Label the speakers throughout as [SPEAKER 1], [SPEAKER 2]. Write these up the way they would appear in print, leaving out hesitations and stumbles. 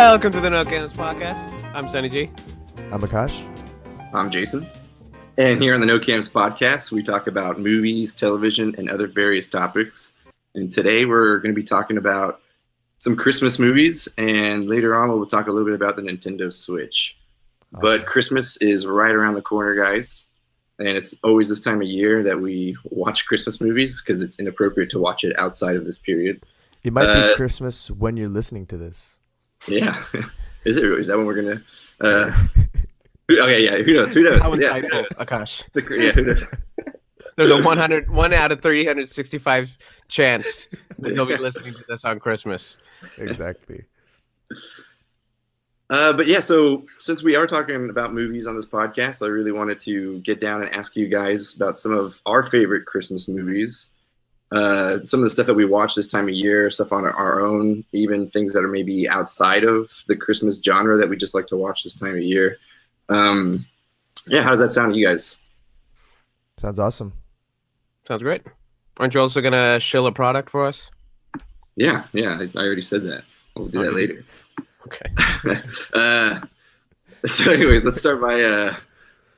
[SPEAKER 1] Welcome to the No Games Podcast. I'm Sunny G.
[SPEAKER 2] I'm Akash.
[SPEAKER 3] I'm Jason. And here on the No Camps Podcast, we talk about movies, television, and other various topics. And today we're going to be talking about some Christmas movies, and later on we'll talk a little bit about the Nintendo Switch. Awesome. But Christmas is right around the corner, guys. And it's always this time of year that we watch Christmas movies because it's inappropriate to watch it outside of this period.
[SPEAKER 2] It might be Christmas when you're listening to this.
[SPEAKER 3] Yeah. Is it really? Is that when we're going to... Okay, yeah, who knows? Who knows?
[SPEAKER 1] How
[SPEAKER 3] yeah,
[SPEAKER 1] insightful, Akash.
[SPEAKER 3] Yeah, who knows?
[SPEAKER 1] There's a 1 out of 365 chance that they'll be listening to this on Christmas.
[SPEAKER 2] Exactly.
[SPEAKER 3] But yeah, so since we are talking about movies on this podcast, I really wanted to get down and ask you guys about some of our favorite Christmas movies. Some of the stuff that we watch this time of year, stuff on our own, even things that are maybe outside of the Christmas genre that we just like to watch this time of year. Yeah, how does that sound to you guys?
[SPEAKER 2] Sounds awesome.
[SPEAKER 1] Sounds great. Aren't you also going to shill a product for us?
[SPEAKER 3] Yeah, I already said that. We'll do that later.
[SPEAKER 1] Okay.
[SPEAKER 3] So anyways, let's start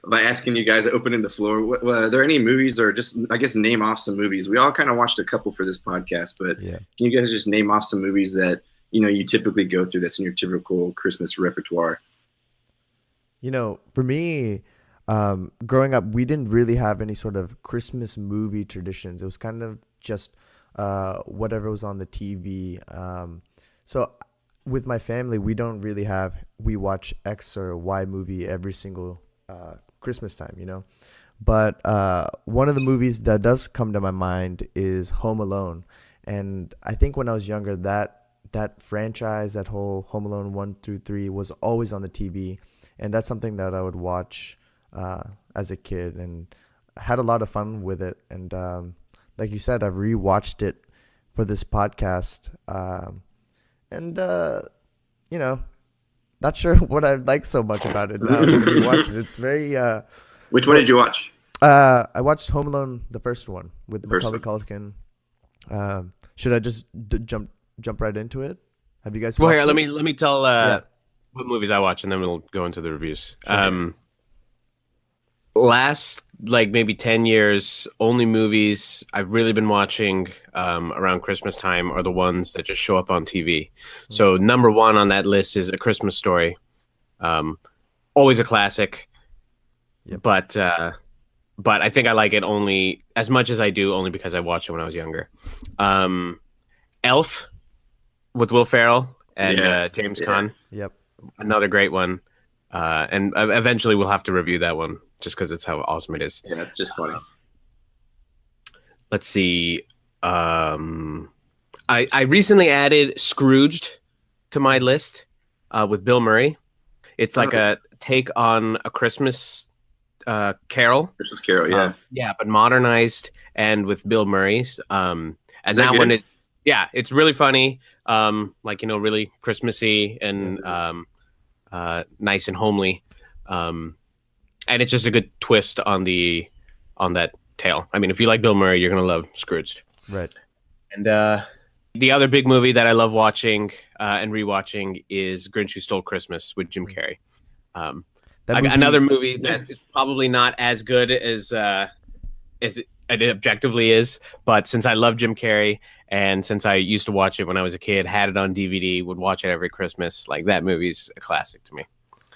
[SPEAKER 3] by asking you guys, opening the floor. Are there any movies, or just, I guess, name off some movies? We all kind of watched a couple for this podcast, but
[SPEAKER 2] yeah.
[SPEAKER 3] Can you guys just name off some movies that, you typically go through that's in your typical Christmas repertoire?
[SPEAKER 2] For me, growing up, we didn't really have any sort of Christmas movie traditions. It was kind of just whatever was on the TV. So with my family, we watch X or Y movie every single Christmas time, But one of the movies that does come to my mind is Home Alone. And I think when I was younger, that franchise, that whole Home Alone 1 through 3 was always on the TV. And that's something that I would watch as a kid, and I had a lot of fun with it. And like you said, I've rewatched it for this podcast. Not sure what I like so much about it now. Rewatched it. It's very...
[SPEAKER 3] Which one did you watch?
[SPEAKER 2] I watched Home Alone, the first one, with Macaulay Culkin. Should I just jump right into it? Have you guys watched it?
[SPEAKER 1] Let me tell... what movies I watch, and then we'll go into the reviews. Sure. Last maybe 10 years, only movies I've really been watching around Christmas time are the ones that just show up on TV. Mm-hmm. So number one on that list is A Christmas Story. Always a classic. Yep. But I think I like it only as much as I do only because I watched it when I was younger. Elf with Will Ferrell and James Caan.
[SPEAKER 2] Yep.
[SPEAKER 1] Another great one, and eventually we'll have to review that one just because it's how awesome it is.
[SPEAKER 3] Yeah, it's just funny.
[SPEAKER 1] Let's see. I recently added Scrooged to my list with Bill Murray. It's like a take on A Christmas Carol.
[SPEAKER 3] Christmas Carol, yeah.
[SPEAKER 1] Yeah, but modernized and with Bill Murray. And that one is, it's really funny. Really Christmassy and nice and homely, and it's just a good twist on that tale. I mean, if you like Bill Murray, you're gonna love Scrooged.
[SPEAKER 2] Right.
[SPEAKER 1] And the other big movie that I love watching and rewatching is Grinch Who Stole Christmas with Jim Carrey. Another movie that is probably not as good as it objectively is, but since I love Jim Carrey and since I used to watch it when I was a kid, had it on DVD, would watch it every Christmas, that movie's a classic to me.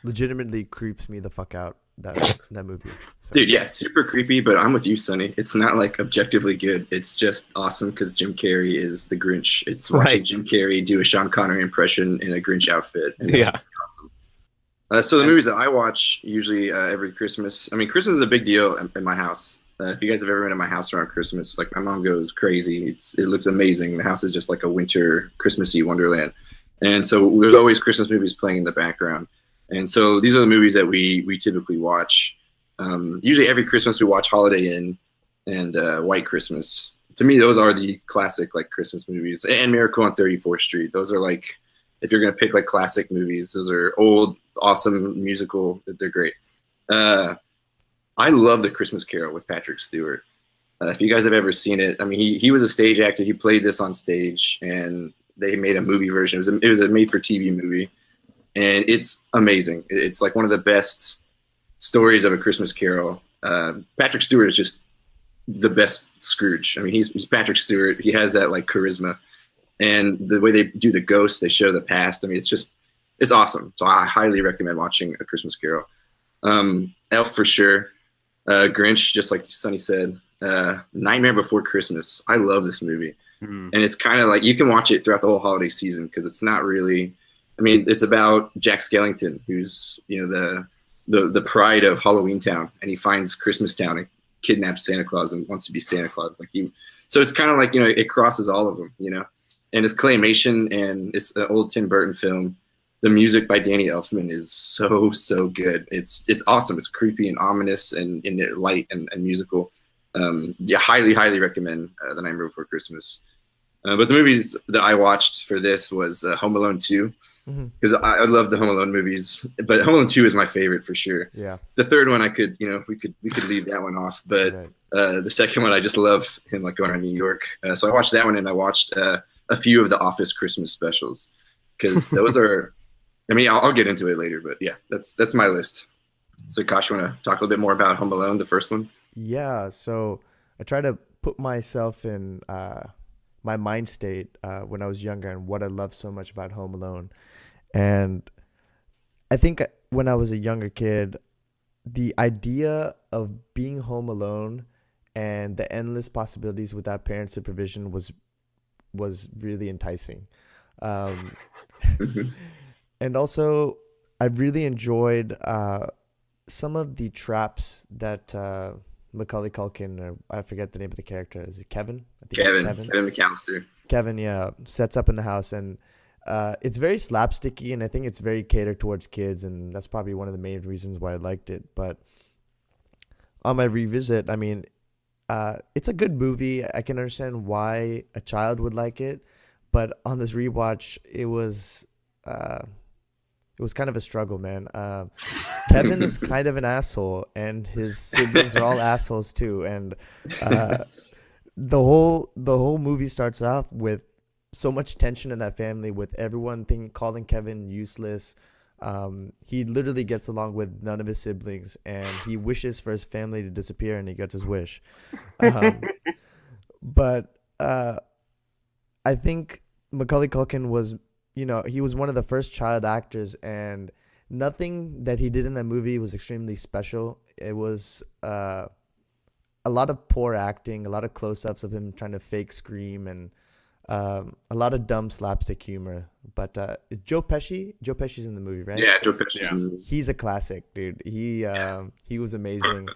[SPEAKER 2] Legitimately creeps me the fuck out, that movie. So.
[SPEAKER 3] Dude, yeah, super creepy, but I'm with you, Sonny. It's not objectively good. It's just awesome because Jim Carrey is the Grinch. It's watching Jim Carrey do a Sean Connery impression in a Grinch outfit, and it's awesome. So the movies that I watch usually every Christmas, Christmas is a big deal in my house. If you guys have ever been to my house around Christmas, my mom goes crazy. It looks amazing. The house is just like a winter Christmassy wonderland. And so there's always Christmas movies playing in the background. And so these are the movies that we typically watch. Usually every Christmas we watch Holiday Inn and White Christmas. To me, those are the classic Christmas movies. And Miracle on 34th Street. Those are if you're going to pick classic movies, those are old, awesome musical. They're great. I love The Christmas Carol with Patrick Stewart. If you guys have ever seen it, he was a stage actor. He played this on stage, and they made a movie version. It was a made-for-TV movie. and it's amazing. It's like one of the best stories of a Christmas Carol. Patrick Stewart is just the best Scrooge. I mean, he's Patrick Stewart. He has that like charisma, and the way they do the ghosts, they show the past. I mean, it's awesome. So I highly recommend watching A Christmas Carol. Elf for sure. Grinch, just like Sonny said. Nightmare Before Christmas. I love this movie, and it's kind of like you can watch it throughout the whole holiday season because it's not really. I mean, it's about Jack Skellington, who's the pride of Halloween Town, and he finds Christmas Town and kidnaps Santa Claus and wants to be Santa Claus. So it's kind of like it crosses all of them, and it's claymation and it's an old Tim Burton film. The music by Danny Elfman is so good. It's awesome. It's creepy and ominous and light and musical. Highly recommend The Nightmare Before Christmas. But the movies that I watched for this was Home Alone 2, because I love the Home Alone movies, but Home Alone 2 is my favorite for sure.
[SPEAKER 2] Yeah.
[SPEAKER 3] The third one we could leave that one off, but right. The second one I just love him like going to New York. So I watched that one, and I watched a few of the Office Christmas specials because those are. I mean, I'll get into it later, but yeah, that's my list. So, Kash, you want to talk a little bit more about Home Alone, the first one?
[SPEAKER 2] Yeah, so I try to put myself in my mind state when I was younger and what I loved so much about Home Alone. And I think when I was a younger kid, the idea of being home alone and the endless possibilities without parent supervision was really enticing. And also, I really enjoyed some of the traps that Macaulay Culkin, or I forget the name of the character. Is it Kevin? I think
[SPEAKER 3] Kevin McAllister.
[SPEAKER 2] Kevin, yeah, sets up in the house, and it's very slapsticky, and I think it's very catered towards kids, and that's probably one of the main reasons why I liked it. But on my revisit, I mean, it's a good movie. I can understand why a child would like it, but on this rewatch, it was kind of a struggle, man. Kevin is kind of an asshole, and his siblings are all assholes too. And the whole movie starts off with so much tension in that family, with everyone calling Kevin useless. He literally gets along with none of his siblings, and he wishes for his family to disappear, and he gets his wish. But I think Macaulay Culkin was. He was one of the first child actors, and nothing that he did in that movie was extremely special. It was a lot of poor acting, a lot of close-ups of him trying to fake scream, and a lot of dumb slapstick humor. But Joe Pesci? Joe Pesci's in the movie, right?
[SPEAKER 3] Yeah, Joe Pesci's in the movie.
[SPEAKER 2] He's a classic, dude. He was amazing.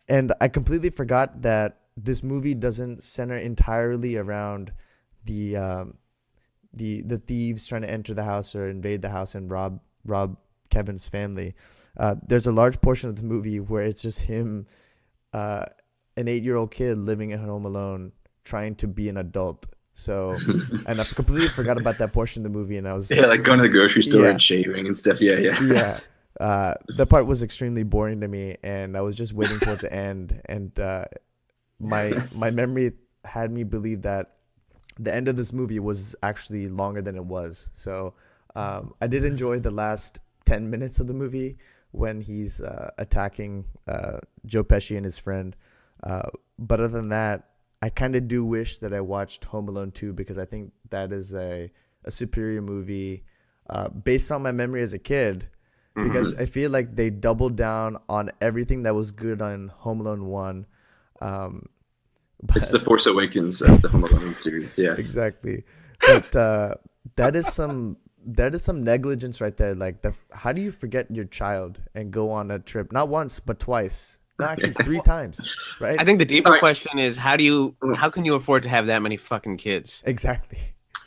[SPEAKER 2] And I completely forgot that this movie doesn't center entirely around the thieves trying to enter the house or invade the house and rob Kevin's family. There's a large portion of the movie where it's just him, an 8-year-old kid living at home alone, trying to be an adult. So, and I completely forgot about that portion of the movie, and I was
[SPEAKER 3] like going to the grocery store and shaving and stuff. Yeah.
[SPEAKER 2] That part was extremely boring to me, and I was just waiting towards the end. And my memory had me believe that the end of this movie was actually longer than it was. So I did enjoy the last 10 minutes of the movie when he's attacking Joe Pesci and his friend. But other than that, I kind of do wish that I watched Home Alone 2, because I think that is a superior movie based on my memory as a kid, because I feel like they doubled down on everything that was good on Home Alone 1.
[SPEAKER 3] It's the Force Awakens of the Home Alone series, yeah.
[SPEAKER 2] Exactly. But that is some negligence right there. Like, how do you forget your child and go on a trip? Not once, but twice. No, actually 3 times, right?
[SPEAKER 1] I think the deeper question is how can you afford to have that many fucking kids?
[SPEAKER 2] Exactly.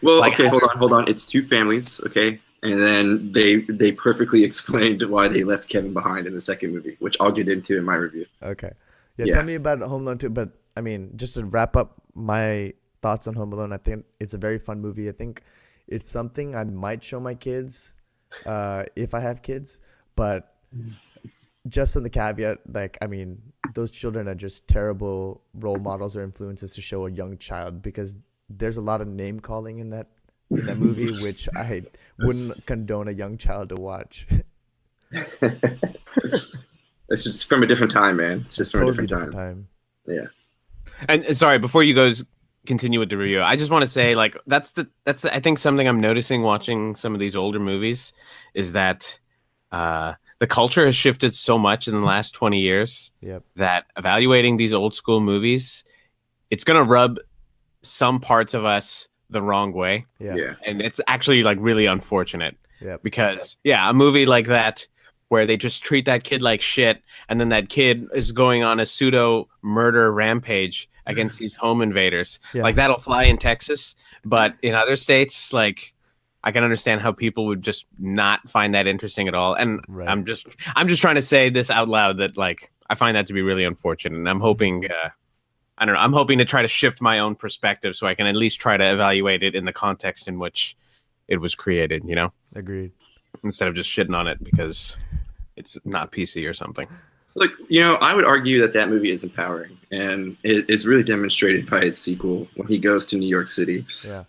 [SPEAKER 3] Well, okay, hold on. It's 2 families, okay? And then they perfectly explained why they left Kevin behind in the second movie, which I'll get into in my review.
[SPEAKER 2] Okay. Yeah. Tell me about Home Alone 2, but I mean, just to wrap up my thoughts on Home Alone, I think it's a very fun movie. I think it's something I might show my kids if I have kids, but just in the caveat, like, I mean, those children are just terrible role models or influences to show a young child, because there's a lot of name calling in that in that movie, which I wouldn't condone a young child to watch.
[SPEAKER 3] It's just from a different time, man. It's just from
[SPEAKER 2] Totally
[SPEAKER 3] a different time. Yeah.
[SPEAKER 1] And sorry, before you guys continue with the review, I just want to say, like, that's I think something I'm noticing watching some of these older movies is that the culture has shifted so much in the last 20 years that evaluating these old school movies, it's gonna rub some parts of us the wrong way.
[SPEAKER 2] Yeah.
[SPEAKER 1] And it's actually like really unfortunate. Because a movie like that where they just treat that kid like shit, and then that kid is going on a pseudo murder rampage against these home invaders. Like, that'll fly in Texas, but in other states, like, I can understand how people would just not find that interesting at all. And I'm just trying to say this out loud, that, like, I find that to be really unfortunate, and I'm hoping I don't know, I'm hoping to try to shift my own perspective so I can at least try to evaluate it in the context in which it was created, you know?
[SPEAKER 2] Agreed.
[SPEAKER 1] Instead of just shitting on it because it's not PC or something.
[SPEAKER 3] Look, I would argue that movie is empowering, and it's really demonstrated by its sequel when he goes to New York City.
[SPEAKER 2] Yeah.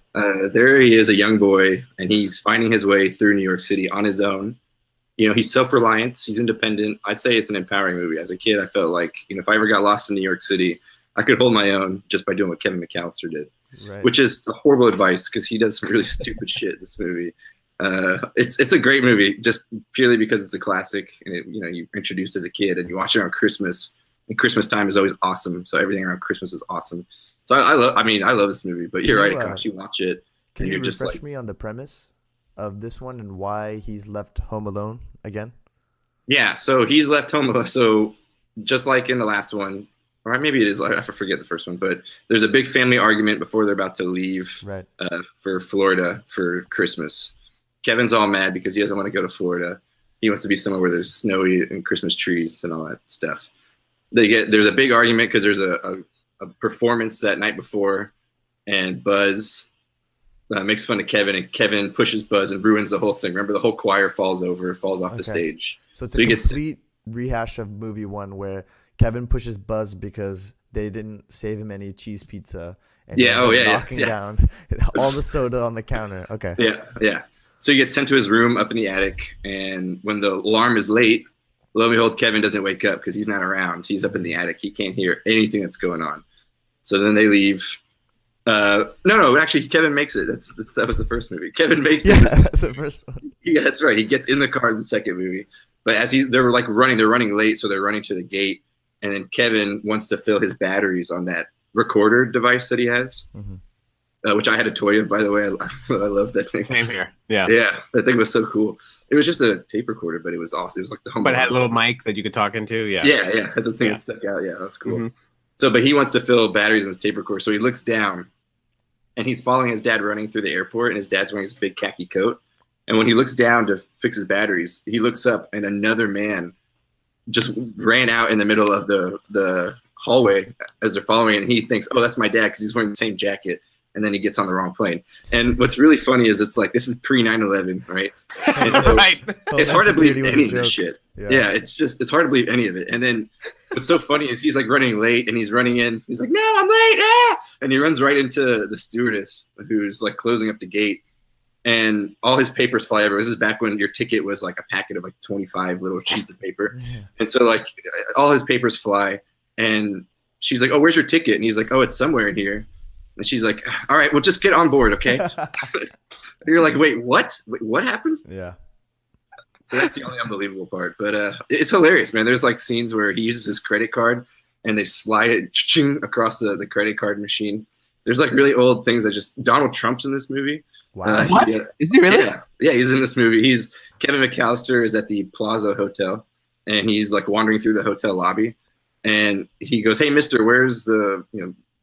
[SPEAKER 3] There he is, a young boy, and he's finding his way through New York City on his own. He's self-reliant, he's independent. I'd say it's an empowering movie. As a kid, I felt like, if I ever got lost in New York City, I could hold my own just by doing what Kevin McAllister did, which is horrible advice because he does some really stupid shit in this movie. It's a great movie just purely because it's a classic, and you introduced as a kid and you watch it on Christmas, and Christmas time is always awesome. So everything around Christmas is awesome. So I love this movie, but you're right, Akash, you watch it
[SPEAKER 2] can
[SPEAKER 3] and
[SPEAKER 2] you
[SPEAKER 3] you're just
[SPEAKER 2] refresh
[SPEAKER 3] like
[SPEAKER 2] me on the premise of this one and why he's left home alone again?
[SPEAKER 3] Yeah, so he's left home alone. So just like in the last one, or maybe it is, I forget the first one, but there's a big family argument before they're about to leave for Florida for Christmas. Kevin's all mad because he doesn't want to go to Florida. He wants to be somewhere where there's snowy and Christmas trees and all that stuff. There's a big argument because there's a performance that night before, and Buzz makes fun of Kevin, and Kevin pushes Buzz and ruins the whole thing. Remember, the whole choir falls off the stage.
[SPEAKER 2] So it's a complete rehash of movie one where Kevin pushes Buzz because they didn't save him any cheese pizza. And knocking down all the soda on the counter. Okay.
[SPEAKER 3] Yeah. So he gets sent to his room up in the attic, and when the alarm is late, lo and behold, Kevin doesn't wake up because he's not around. He's up in the attic. He can't hear anything that's going on. So then they leave. No, actually, Kevin makes it. That was the first movie. Kevin makes it.
[SPEAKER 2] That's the first one.
[SPEAKER 3] Yeah, that's right. He gets in the car in the second movie. But as they're running late, so they're running to the gate, and then Kevin wants to fill his batteries on that recorder device that he has. Which I had a toy of, by the way. I love that thing.
[SPEAKER 1] Same here. Yeah,
[SPEAKER 3] that thing was so cool. It was just a tape recorder, but it was awesome. It was like the home.
[SPEAKER 1] But it had a little mic that you could talk into. Yeah.
[SPEAKER 3] Had the thing that stuck out. Yeah, that's cool. So, but he wants to fill batteries in his tape recorder, so he looks down, and he's following his dad running through the airport, and his dad's wearing his big khaki coat. And when he looks down to fix his batteries, he looks up, and another man just ran out in the middle of the hallway as they're following, and he thinks, "Oh, that's my dad," because he's wearing the same jacket. And then he gets on the wrong plane. And what's really funny is it's like, this is pre 9/11, right? And so it's hard to believe any of this shit. Yeah, it's hard to believe any of it. And then what's so funny is he's like running late, and he's running in. He's like, "No, I'm late!" And he runs right into the stewardess who's like closing up the gate. And all his papers fly everywhere. This is back when your ticket was like a packet of like 25 little sheets of paper. And so like all his papers fly. And she's like, "Oh, where's your ticket?" And he's like, "Oh, it's somewhere in here." And she's like, "All right, well, just get on board, okay?" And you're like, "Wait, what? Wait, what happened?"
[SPEAKER 2] Yeah.
[SPEAKER 3] So that's the only unbelievable part. But it's hilarious, man. There's like scenes where he uses his credit card and they slide it across the credit card machine. There's like really old things that just Donald Trump's in this movie.
[SPEAKER 1] Wow. What? Is he really?
[SPEAKER 3] Yeah, he's in this movie. Kevin McAllister is at the Plaza Hotel, and he's like wandering through the hotel lobby, and he goes, "Hey, mister, where's the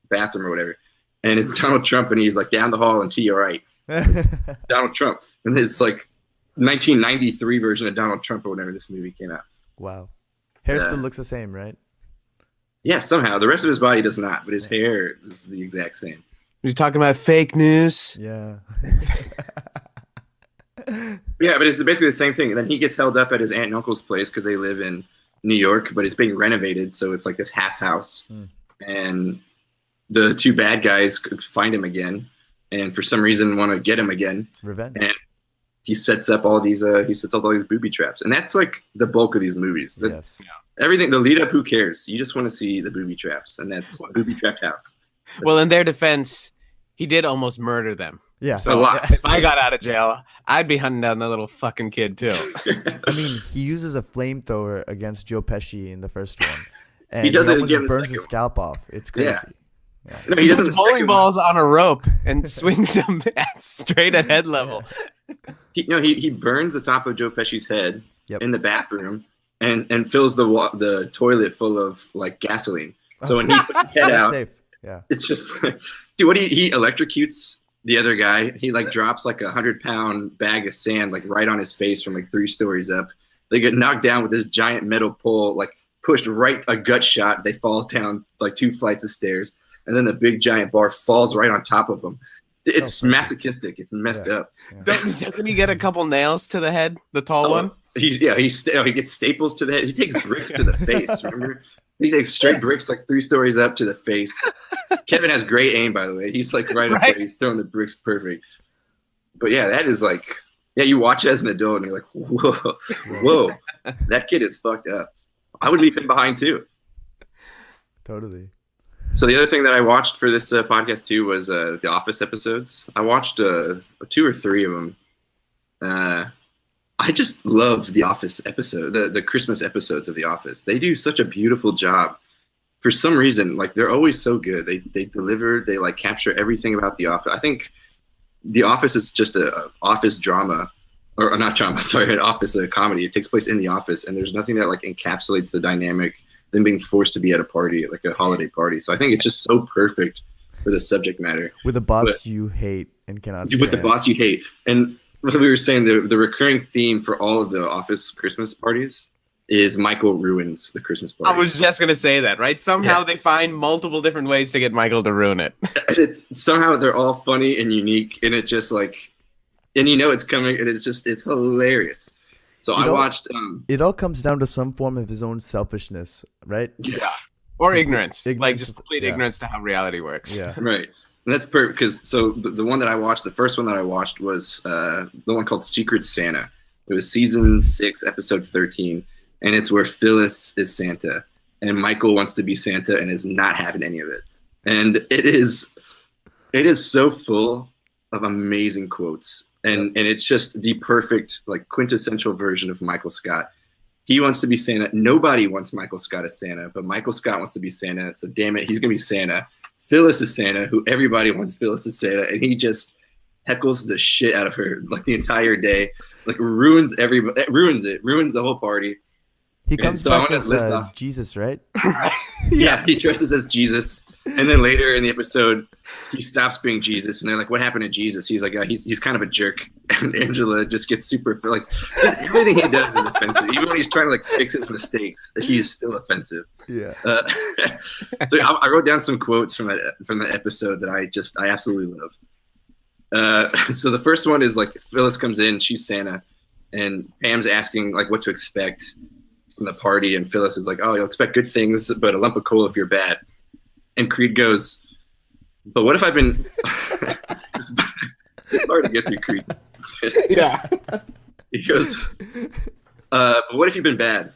[SPEAKER 3] bathroom or whatever?" And it's Donald Trump, and he's like, "Down the hall and to your right." It's Donald Trump. And it's like 1993 version of Donald Trump or whenever this movie came out.
[SPEAKER 2] Wow. Hair still looks the same, right? Yeah,
[SPEAKER 3] somehow. The rest of his body does not, but his hair is the exact same.
[SPEAKER 1] You're talking about fake news?
[SPEAKER 2] Yeah.
[SPEAKER 3] Yeah, but it's basically the same thing. And then he gets held up at his aunt and uncle's place because they live in New York, but it's being renovated, so it's like this half house. And the two bad guys find him again, and for some reason want to get him again.
[SPEAKER 2] Revenge.
[SPEAKER 3] And he sets up all these booby traps, and that's like the bulk of these movies.
[SPEAKER 2] Yes.
[SPEAKER 3] Everything, the lead up, who cares? You just want to see the booby traps, and that's Booby Trapped House.
[SPEAKER 1] Well, in their defense, he did almost murder them.
[SPEAKER 2] Yeah.
[SPEAKER 3] A lot.
[SPEAKER 1] If I got out of jail, I'd be hunting down the little fucking kid too.
[SPEAKER 2] I mean, he uses a flamethrower against Joe Pesci in the first one. And
[SPEAKER 3] He does it
[SPEAKER 2] almost
[SPEAKER 3] again in the
[SPEAKER 2] burns
[SPEAKER 3] second
[SPEAKER 2] his
[SPEAKER 3] one.
[SPEAKER 2] scalp off. It's crazy.
[SPEAKER 3] Yeah. No, he
[SPEAKER 1] He
[SPEAKER 3] doesn't.
[SPEAKER 1] puts bowling balls on a rope and swings them straight at head level.
[SPEAKER 3] He burns the top of Joe Pesci's head
[SPEAKER 2] Yep.
[SPEAKER 3] in the bathroom and fills the toilet full of like gasoline. So when he puts his head out,
[SPEAKER 2] Safe. Yeah.
[SPEAKER 3] it's just like, dude, what he electrocutes the other guy. He like drops like 100-pound bag of sand like right on his face from like 3 stories up. They get knocked down with this giant metal pole, like pushed right, a gut shot. They fall down like 2 flights of stairs, and then the big giant bar falls right on top of them. It's masochistic. It's messed up.
[SPEAKER 2] Yeah.
[SPEAKER 1] Doesn't he get a couple nails to the head, the tall one?
[SPEAKER 3] He gets staples to the head. He takes bricks to the face. Remember, he takes straight bricks like 3 stories up to the face. Kevin has great aim, by the way. He's like right up there. He's throwing the bricks perfect. But yeah, that is like, yeah, you watch it as an adult and you're like, whoa, that kid is fucked up. I would leave him behind too.
[SPEAKER 2] Totally.
[SPEAKER 3] So the other thing that I watched for this podcast too was the Office episodes. I watched 2 or 3 of them. I just love the Office episode, the Christmas episodes of The Office. They do such a beautiful job. For some reason, like they're always so good. They deliver. They like capture everything about The Office. I think The Office is just a office drama, or not drama. Sorry, an office comedy. It takes place in the office, and there's nothing that like encapsulates the dynamic. Them being forced to be at a party, like a holiday party. So I think it's just so perfect for the subject matter.
[SPEAKER 2] With a boss you hate and cannot stand.
[SPEAKER 3] With the boss you hate. And what we were saying, the recurring theme for all of the Office Christmas parties is Michael ruins the Christmas party.
[SPEAKER 1] I was just going to say that, right? Somehow they find multiple different ways to get Michael to ruin it.
[SPEAKER 3] And it's somehow they're all funny and unique, and it just like, and you know it's coming, and it's hilarious. So I watched.
[SPEAKER 2] It all comes down to some form of his own selfishness, right?
[SPEAKER 3] Yeah.
[SPEAKER 1] Or ignorance. Like
[SPEAKER 2] Ignorance,
[SPEAKER 1] just complete ignorance to how reality works.
[SPEAKER 2] Yeah.
[SPEAKER 3] Right. And that's perfect because so the one that I watched, the first one that I watched was the one called Secret Santa. It was season 6, episode 13, and it's where Phyllis is Santa and Michael wants to be Santa and is not having any of it. And it is so full of amazing quotes. And it's just the perfect, like, quintessential version of Michael Scott. He wants to be Santa. Nobody wants Michael Scott as Santa, but Michael Scott wants to be Santa. So damn it, he's gonna be Santa. Phyllis is Santa, who everybody wants Phyllis as Santa, and he just heckles the shit out of her like the entire day, like ruins the whole party.
[SPEAKER 2] He comes back as Jesus, right?
[SPEAKER 3] Yeah, he dresses as Jesus, and then later in the episode, he stops being Jesus, and they're like, "What happened to Jesus?" He's like, "He's kind of a jerk." And Angela just gets super like, just everything he does is offensive. Even when he's trying to like fix his mistakes, he's still offensive.
[SPEAKER 2] Yeah.
[SPEAKER 3] So I wrote down some quotes from the episode that I absolutely love. So the first one is like Phyllis comes in, she's Santa, and Pam's asking like what to expect from the party, and Phyllis is like, "Oh, you'll expect good things, but a lump of coal if you're bad." And Creed goes, "But what if I've been?" It's hard to get through Creed.
[SPEAKER 1] Yeah.
[SPEAKER 3] He goes, "But what if you've been bad?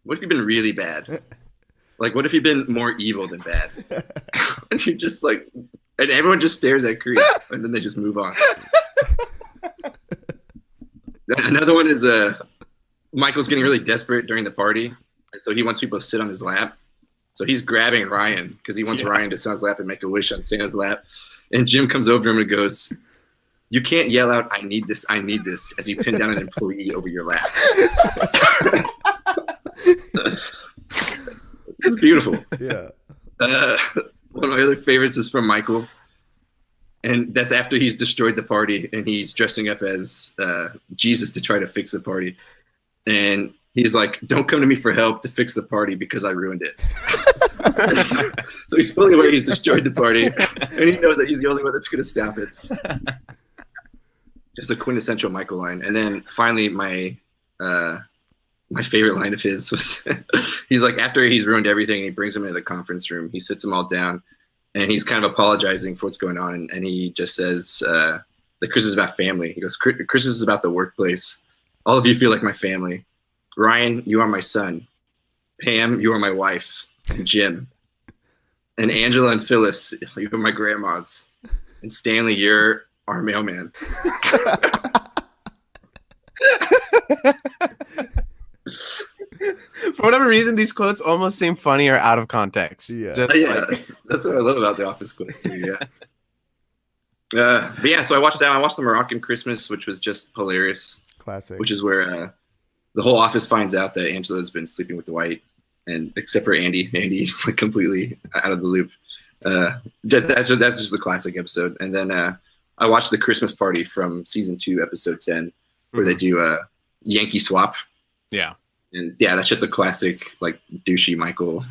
[SPEAKER 3] What if you've been really bad? Like, what if you've been more evil than bad?" And you just like, and everyone just stares at Creed, and then they just move on. Another one is Michael's getting really desperate during the party, and so he wants people to sit on his lap. So he's grabbing Ryan because he wants Ryan to sit on his lap and make a wish on Santa's lap. And Jim comes over to him and goes, "You can't yell out, 'I need this, I need this,' as you pin down an employee over your lap." It's beautiful.
[SPEAKER 2] Yeah.
[SPEAKER 3] One of my other favorites is from Michael. And that's after he's destroyed the party and he's dressing up as Jesus to try to fix the party. And he's like, "Don't come to me for help to fix the party because I ruined it." So he's fully aware he's destroyed the party, and he knows that he's the only one that's going to stop it. Just a quintessential Michael line. And then finally, my favorite line of his was, he's like, after he's ruined everything, he brings them into the conference room. He sits them all down, and he's kind of apologizing for what's going on, and he just says that Christmas is about family. He goes, Christmas is about the workplace. All of you feel like my family. Ryan, you are my son. Pam, you are my wife. And Jim. And Angela and Phyllis, you are my grandmas. And Stanley, you're our mailman.
[SPEAKER 1] For whatever reason, these quotes almost seem funny or out of context.
[SPEAKER 3] Yeah, that's what I love about the Office quotes too. Yeah. But yeah, so I watched that. I watched the Moroccan Christmas, which was just hilarious.
[SPEAKER 2] Classic.
[SPEAKER 3] Which is where the whole office finds out that Angela's been sleeping with Dwight, and except for Andy. Andy's like completely out of the loop. That's just the classic episode. And then I watched the Christmas Party from season 2, episode 10, where they do a Yankee swap.
[SPEAKER 1] Yeah.
[SPEAKER 3] And yeah, that's just a classic, like, douchey Michael,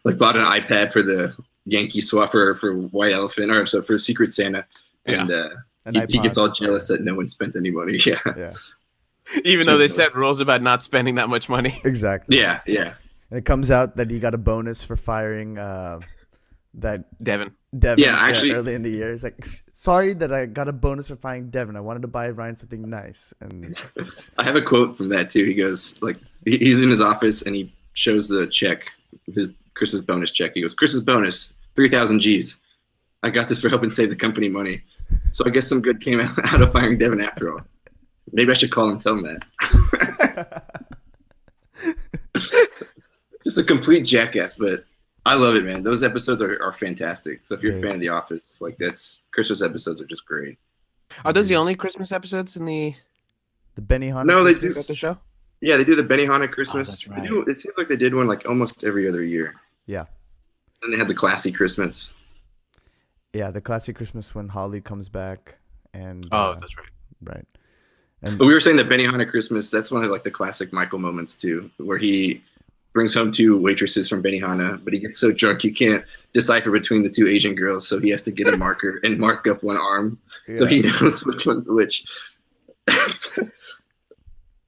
[SPEAKER 3] like, bought an iPad for the Yankee swap for White Elephant, or so for Secret Santa. And he gets all jealous that no one spent any money. Yeah.
[SPEAKER 1] Even though they set rules about not spending that much money.
[SPEAKER 2] Exactly.
[SPEAKER 3] Yeah.
[SPEAKER 2] And it comes out that he got a bonus for firing that
[SPEAKER 1] Devin.
[SPEAKER 3] Yeah, actually,
[SPEAKER 2] early in the year. He's like, sorry that I got a bonus for firing Devin. I wanted to buy Ryan something nice. And
[SPEAKER 3] I have a quote from that too. He goes, like, he's in his office and he shows the check, his Chris's bonus check. He goes, Chris's bonus, 3,000 G's. I got this for helping save the company money. So I guess some good came out of firing Devin after all. Maybe I should call him and tell him that. Just a complete jackass, but I love it, man. Those episodes are fantastic. So if you're a fan of The Office, like, that's Christmas episodes are just great.
[SPEAKER 1] Are those the only Christmas episodes in the
[SPEAKER 2] Benihana?
[SPEAKER 3] No, they do
[SPEAKER 1] the show.
[SPEAKER 3] Yeah, they do the Benihana Christmas.
[SPEAKER 1] Oh, that's right.
[SPEAKER 3] It seems like they did one like almost every other year.
[SPEAKER 2] Yeah.
[SPEAKER 3] And they had the classy Christmas.
[SPEAKER 2] Yeah, the classic Christmas when Holly comes back and.
[SPEAKER 1] That's right.
[SPEAKER 2] Right.
[SPEAKER 3] But we were saying that Benihana Christmas, that's one of like the classic Michael moments too, where he brings home 2 waitresses from Benihana, but he gets so drunk you can't decipher between the 2 Asian girls, so he has to get a marker and mark up one arm so he knows which one's which.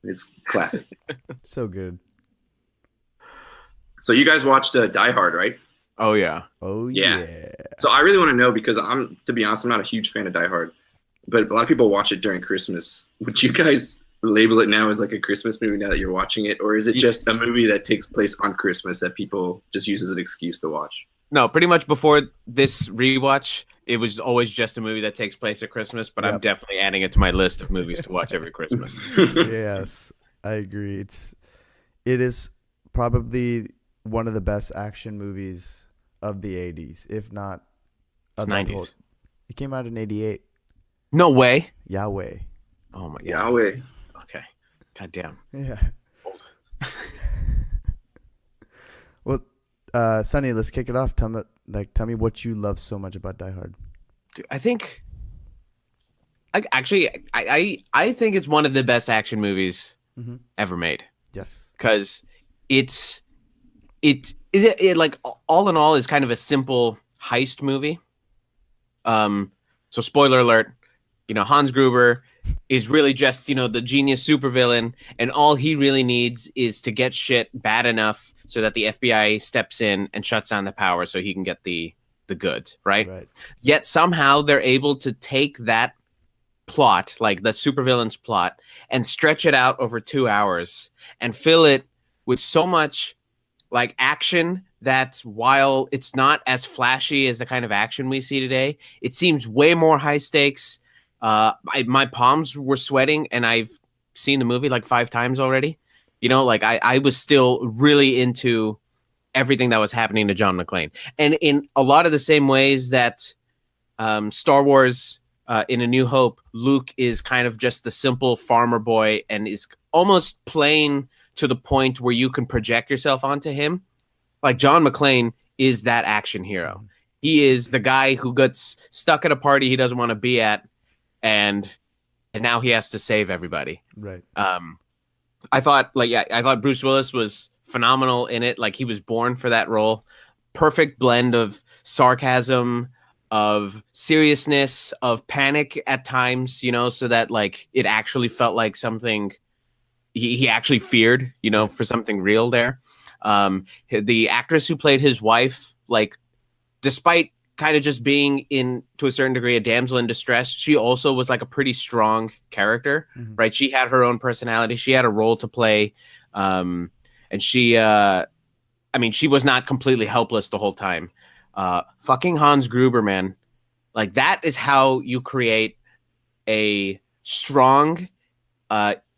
[SPEAKER 3] It's classic.
[SPEAKER 2] So good.
[SPEAKER 3] So you guys watched Die Hard, right?
[SPEAKER 1] Oh yeah.
[SPEAKER 2] Oh yeah.
[SPEAKER 3] So I really want to know, because to be honest, I'm not a huge fan of Die Hard, but a lot of people watch it during Christmas. Would you guys label it now as like a Christmas movie now that you're watching it, or is it just a movie that takes place on Christmas that people just use as an excuse to watch?
[SPEAKER 1] No, pretty much before this rewatch, it was always just a movie that takes place at Christmas, but I'm definitely adding it to my list of movies to watch every Christmas.
[SPEAKER 2] Yes, I agree. It is probably one of the best action movies of the 80s, if not of the
[SPEAKER 1] 90s.
[SPEAKER 2] It came out in 88.
[SPEAKER 1] No way.
[SPEAKER 2] Yahweh.
[SPEAKER 1] Oh my god.
[SPEAKER 3] Yahweh.
[SPEAKER 1] Okay. God damn.
[SPEAKER 2] Yeah. Well, Sonny, let's kick it off. Tell me what you love so much about Die Hard.
[SPEAKER 1] Dude, I think I think it's one of the best action movies ever made.
[SPEAKER 2] Yes.
[SPEAKER 1] Because it like all in all is kind of a simple heist movie. So spoiler alert, Hans Gruber is really just, the genius supervillain, and all he really needs is to get shit bad enough so that the FBI steps in and shuts down the power so he can get the goods, right? Yet somehow they're able to take that plot, like the supervillain's plot, and stretch it out over 2 hours and fill it with so much like action that while it's not as flashy as the kind of action we see today, it seems way more high stakes. My palms were sweating, and I've seen the movie like 5 times already. I was still really into everything that was happening to John McClane. And in a lot of the same ways that Star Wars in A New Hope, Luke is kind of just the simple farmer boy and is almost playing to the point where you can project yourself onto him. Like, John McClane is that action hero. He is the guy who gets stuck at a party he doesn't want to be at, and now he has to save everybody.
[SPEAKER 2] Right.
[SPEAKER 1] I thought Bruce Willis was phenomenal in it. Like, he was born for that role. Perfect blend of sarcasm, of seriousness, of panic at times, so that like it actually felt like something he actually feared, for something real there. The actress who played his wife, like, despite kind of just being to a certain degree a damsel in distress, she also was like a pretty strong character, right? She had her own personality. She had a role to play. And she, she was not completely helpless the whole time. Fucking Hans Gruber, man. Like, that is how you create a strong,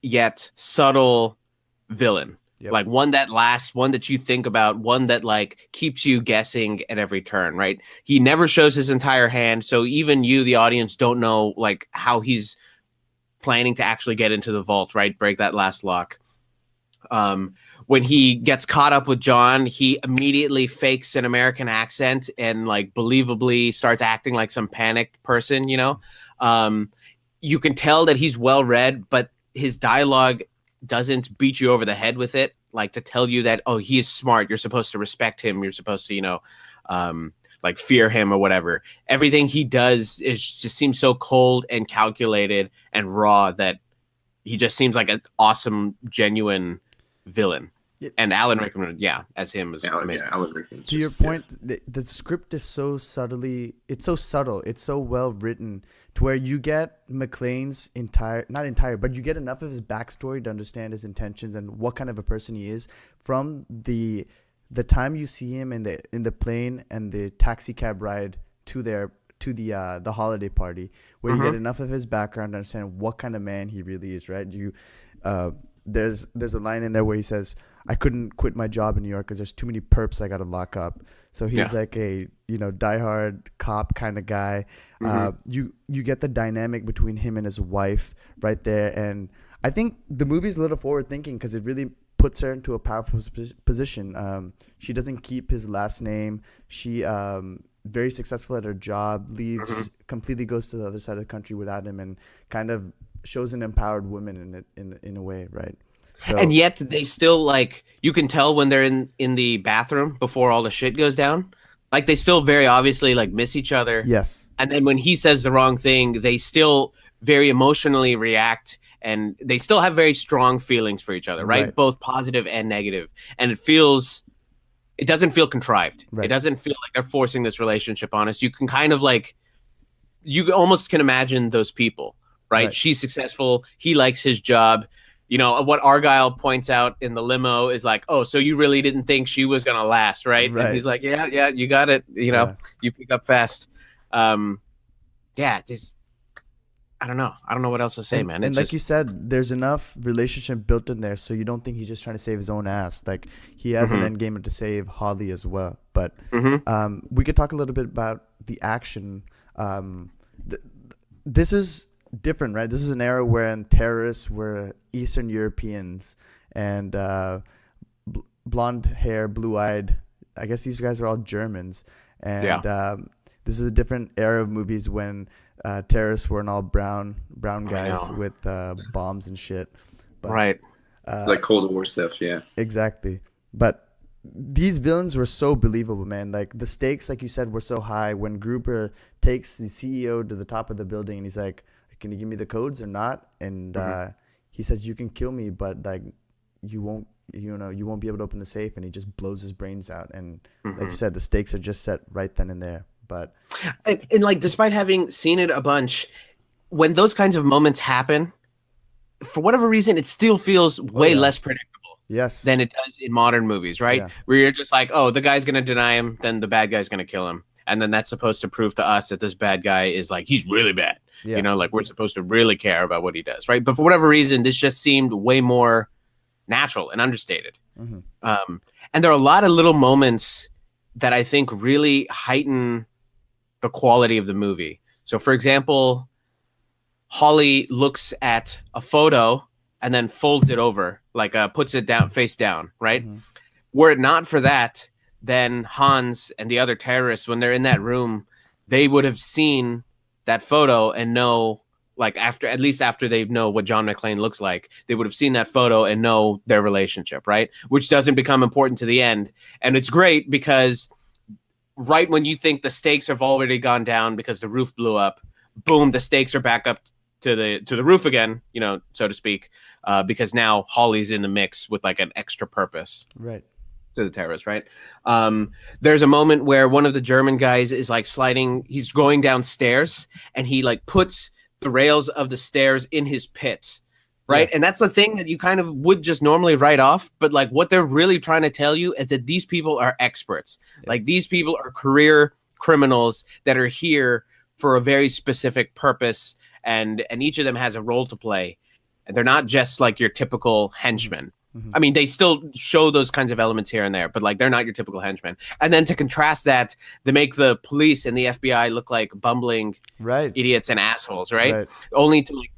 [SPEAKER 1] yet subtle villain. Yep. Like one that lasts, one that you think about, one that like keeps you guessing at every turn, right? He never shows his entire hand, so even you, the audience, don't know like how he's planning to actually get into the vault, right? Break that last lock. When he gets caught up with John, he immediately fakes an American accent and like believably starts acting like some panicked person, you know? You can tell that he's well read, but his dialogue doesn't beat you over the head with it, like to tell you that, oh, he is smart, you're supposed to respect him, you're supposed to, you know, like fear him or whatever. Everything he does just seems so cold and calculated and raw that he just seems like an awesome, genuine villain. And Alan Rickman, as him, is amazing.
[SPEAKER 3] Alan Rickman.
[SPEAKER 2] To your point, the script is so subtle, it's so well written to where you get McClane's but you get enough of his backstory to understand his intentions and what kind of a person he is from the time you see him in the plane and the taxi cab ride to the holiday party, where you get enough of his background to understand what kind of man he really is, right? There's a line in there where he says, I couldn't quit my job in New York because there's too many perps I got to lock up. So he's like a, diehard cop kind of guy. You get the dynamic between him and his wife right there. And I think the movie's a little forward thinking because it really puts her into a powerful position. She doesn't keep his last name. She very successful at her job, leaves, completely goes to the other side of the country without him, and kind of shows an empowered woman in a way, right? So,
[SPEAKER 1] and yet they still, like, you can tell when they're in the bathroom before all the shit goes down, like they still very obviously like miss each other.
[SPEAKER 2] Yes.
[SPEAKER 1] And then when he says the wrong thing, they still very emotionally react, and they still have very strong feelings for each other, right? Both positive and negative. And it doesn't feel contrived. Right. It doesn't feel like they're forcing this relationship on us. You can kind of like, you almost can imagine those people, right? She's successful. He likes his job. You know, what Argyle points out in the limo is like, oh, so you really didn't think she was going to last, right? And he's like, yeah, you got it. You know, you pick up fast. Just, I don't know. I don't know what else to say, man.
[SPEAKER 2] And like you said, there's enough relationship built in there, so you don't think he's just trying to save his own ass. Like, he has an end game to save Holly as well. But we could talk a little bit about the action. This is different, right? This is an era when terrorists were Eastern Europeans and blonde hair, blue-eyed. I guess these guys are all Germans. And this is a different era of movies when terrorists weren't all brown guys with bombs and shit. But,
[SPEAKER 3] it's like Cold War stuff, yeah.
[SPEAKER 2] Exactly. But these villains were so believable, man. Like, the stakes, like you said, were so high. When Gruber takes the CEO to the top of the building and he's like, can you give me the codes or not? And he says, you can kill me, but like you won't be able to open the safe. And he just blows his brains out. And like you said, the stakes are just set right then and there. But
[SPEAKER 1] and like, despite having seen it a bunch, when those kinds of moments happen, for whatever reason, it still feels way less predictable than it does in modern movies, right? Yeah. Where you're just like, oh, the guy's going to deny him, then the bad guy's going to kill him. And then that's supposed to prove to us that this bad guy is like, he's really bad. Yeah. You know, like, we're supposed to really care about what he does, right? But for whatever reason, this just seemed way more natural and understated. And there are a lot of little moments that I think really heighten the quality of the movie. So, for example, Holly looks at a photo and then folds it over, like puts it down, face down, right? Were it not for that, then Hans and the other terrorists, when they're in that room, they would have seen that photo and know, like, at least after they know what John McClane looks like, they would have seen that photo and know their relationship, right? Which doesn't become important to the end. And it's great because right when you think the stakes have already gone down because the roof blew up, boom, the stakes are back up to the roof again, you know, so to speak, because now Holly's in the mix with like an extra purpose.
[SPEAKER 2] Right.
[SPEAKER 1] to the terrorists, right? There's a moment where one of the German guys is like sliding. He's going downstairs, and he like puts the rails of the stairs in his pits, right? Yeah. And that's the thing that you kind of would just normally write off, but like what they're really trying to tell you is that these people are experts. Yeah. Like these people are career criminals that are here for a very specific purpose, and each of them has a role to play, and they're not just like your typical henchmen. Mm-hmm. I mean, they still show those kinds of elements here and there, but like they're not your typical henchmen. And then to contrast that, they make the police and the FBI look like bumbling idiots and assholes, right? Only to like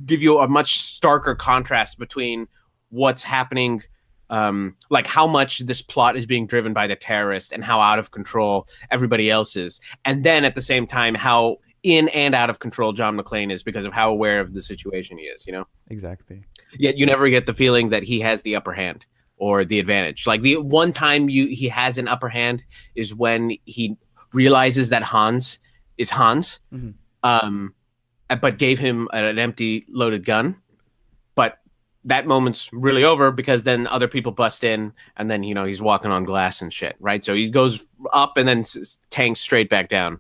[SPEAKER 1] give you a much starker contrast between what's happening, like how much this plot is being driven by the terrorist and how out of control everybody else is. And then at the same time, how in and out of control John McClane is because of how aware of the situation he is, you know?
[SPEAKER 2] Exactly.
[SPEAKER 1] Yet you never get the feeling that he has the upper hand or the advantage. Like the one time he has an upper hand is when he realizes that Hans is Hans, but gave him an empty loaded gun. But that moment's really over because then other people bust in, and then, you know, he's walking on glass and shit, right? So he goes up and then tanks straight back down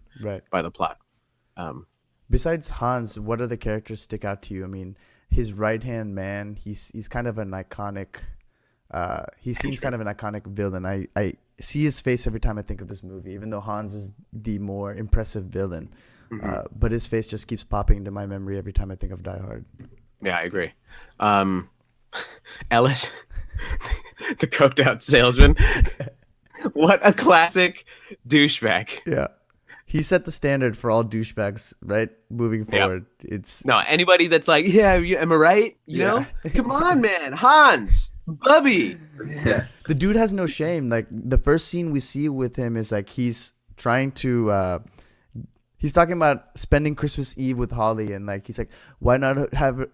[SPEAKER 1] by the plot.
[SPEAKER 2] Besides Hans, what other characters stick out to you? I mean, his right-hand man, he's kind of an iconic, he seems kind of an iconic villain. I see his face every time I think of this movie, even though Hans is the more impressive villain. But his face just keeps popping into my memory every time I think of Die Hard.
[SPEAKER 1] Yeah, I agree. Ellis, the coked out salesman. What a classic douchebag.
[SPEAKER 2] Yeah. He set the standard for all douchebags, right? Moving forward. It's
[SPEAKER 1] no, anybody that's like, am I right? You know? Come on, man. Hans, Bubby.
[SPEAKER 2] Yeah. The dude has no shame. Like the first scene we see with him is like he's trying to he's talking about spending Christmas Eve with Holly, and like he's like, why not have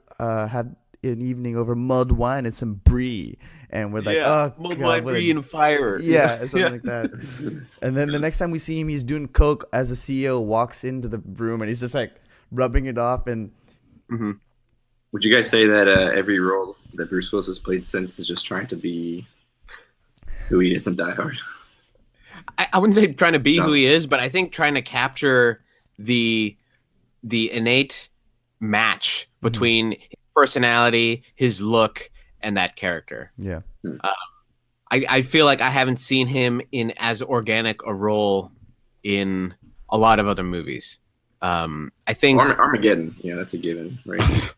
[SPEAKER 2] an evening over mulled wine and some brie? And we're like,
[SPEAKER 1] mulled wine, brie, and fire.
[SPEAKER 2] Yeah, something like that. And then the next time we see him, he's doing coke as the CEO walks into the room, and he's just like rubbing it off. And
[SPEAKER 3] would you guys say that every role that Bruce Willis has played since is just trying to be who he is in Die Hard?
[SPEAKER 1] I wouldn't say trying to be who he is, but I think trying to capture the innate match between his personality, his look, and that character.
[SPEAKER 2] Yeah.
[SPEAKER 1] I feel like I haven't seen him in as organic a role in a lot of other movies. I think
[SPEAKER 3] Armageddon, that's a given, right?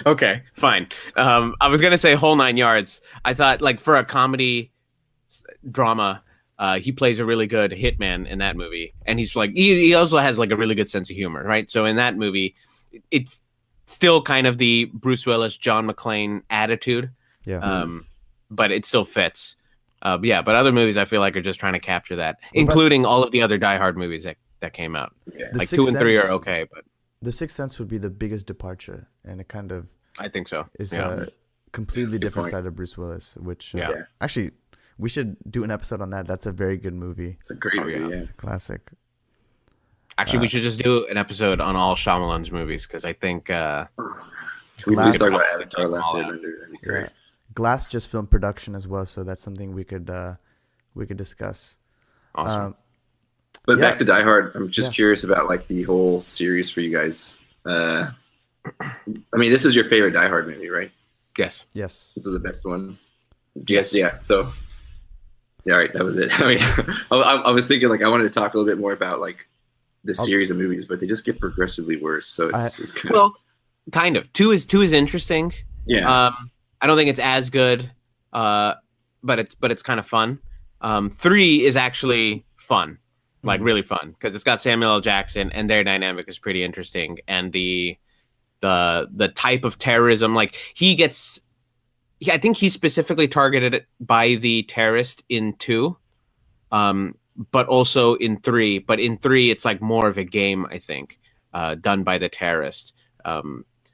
[SPEAKER 1] Okay, fine. I was gonna say Whole Nine Yards. I thought like for a comedy drama, he plays a really good hitman in that movie, and he's like he also has like a really good sense of humor, right? So in that movie, it's still kind of the Bruce Willis, John McClane attitude, but it still fits. But other movies I feel like are just trying to capture that, including all of the other Die Hard movies that came out. Yeah. Like 2 and 3 are okay, but
[SPEAKER 2] The Sixth Sense would be the biggest departure, and it kind of
[SPEAKER 1] I think so.
[SPEAKER 2] Is a completely different side of Bruce Willis, which actually we should do an episode on that. That's a very good movie.
[SPEAKER 3] It's a great movie.
[SPEAKER 2] It's a classic.
[SPEAKER 1] Actually, we should just do an episode on all Shyamalan's movies because I think.
[SPEAKER 3] Can we please talk about Avatar: Last Airbender? That'd be great.
[SPEAKER 2] Yeah. Glass just filmed production as well, so that's something we could discuss.
[SPEAKER 1] Awesome.
[SPEAKER 3] But back to Die Hard, I'm just curious about like the whole series for you guys. I mean, this is your favorite Die Hard movie, right?
[SPEAKER 1] Yes.
[SPEAKER 2] Yes.
[SPEAKER 3] This is the best one. Yes. Yeah. So. Yeah. All right. That was it. I mean, I was thinking like I wanted to talk a little bit more about like the series of movies, but they just get progressively worse. So it's kind of
[SPEAKER 1] kind of. Two is interesting.
[SPEAKER 3] Yeah.
[SPEAKER 1] I don't think it's as good, but it's kind of fun. 3 is actually fun, like really fun, because it's got Samuel L. Jackson, and their dynamic is pretty interesting, and the type of terrorism, like I think he's specifically targeted by the terrorist in 2, but also in 3. But in 3, it's like more of a game, I think, done by the terrorist,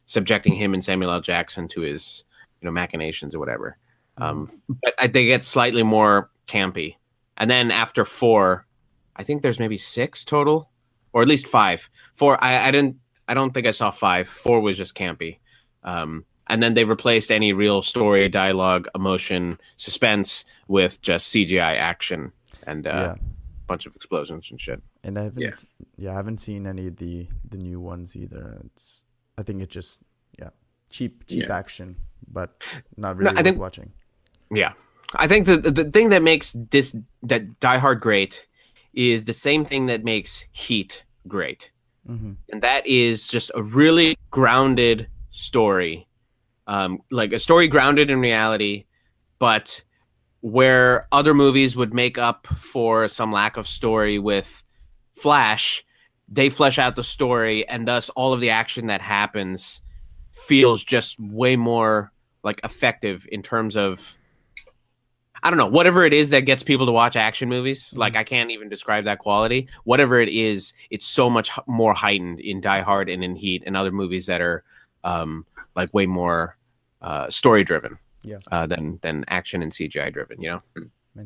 [SPEAKER 1] subjecting him and Samuel L. Jackson to his machinations or whatever. But they get slightly more campy. And then after 4, I think there's maybe 6 total, or at least 5. 4, I don't think I saw 5. 4 was just campy. And then they replaced any real story, dialogue, emotion, suspense with just CGI action and a bunch of explosions and shit.
[SPEAKER 2] And I haven't seen any of the new ones either. I think it's just cheap action, but not really worth watching.
[SPEAKER 1] Yeah, I think the thing that makes that Die Hard great is the same thing that makes Heat great, and that is just a really grounded story, like a story grounded in reality, but where other movies would make up for some lack of story with Flash, they flesh out the story, and thus all of the action that happens feels just way more like effective in terms of, I don't know, whatever it is that gets people to watch action movies. Like, I can't even describe that quality. Whatever it is, it's so much more heightened in Die Hard and in Heat and other movies that are like way more story driven than action and CGI driven, you know?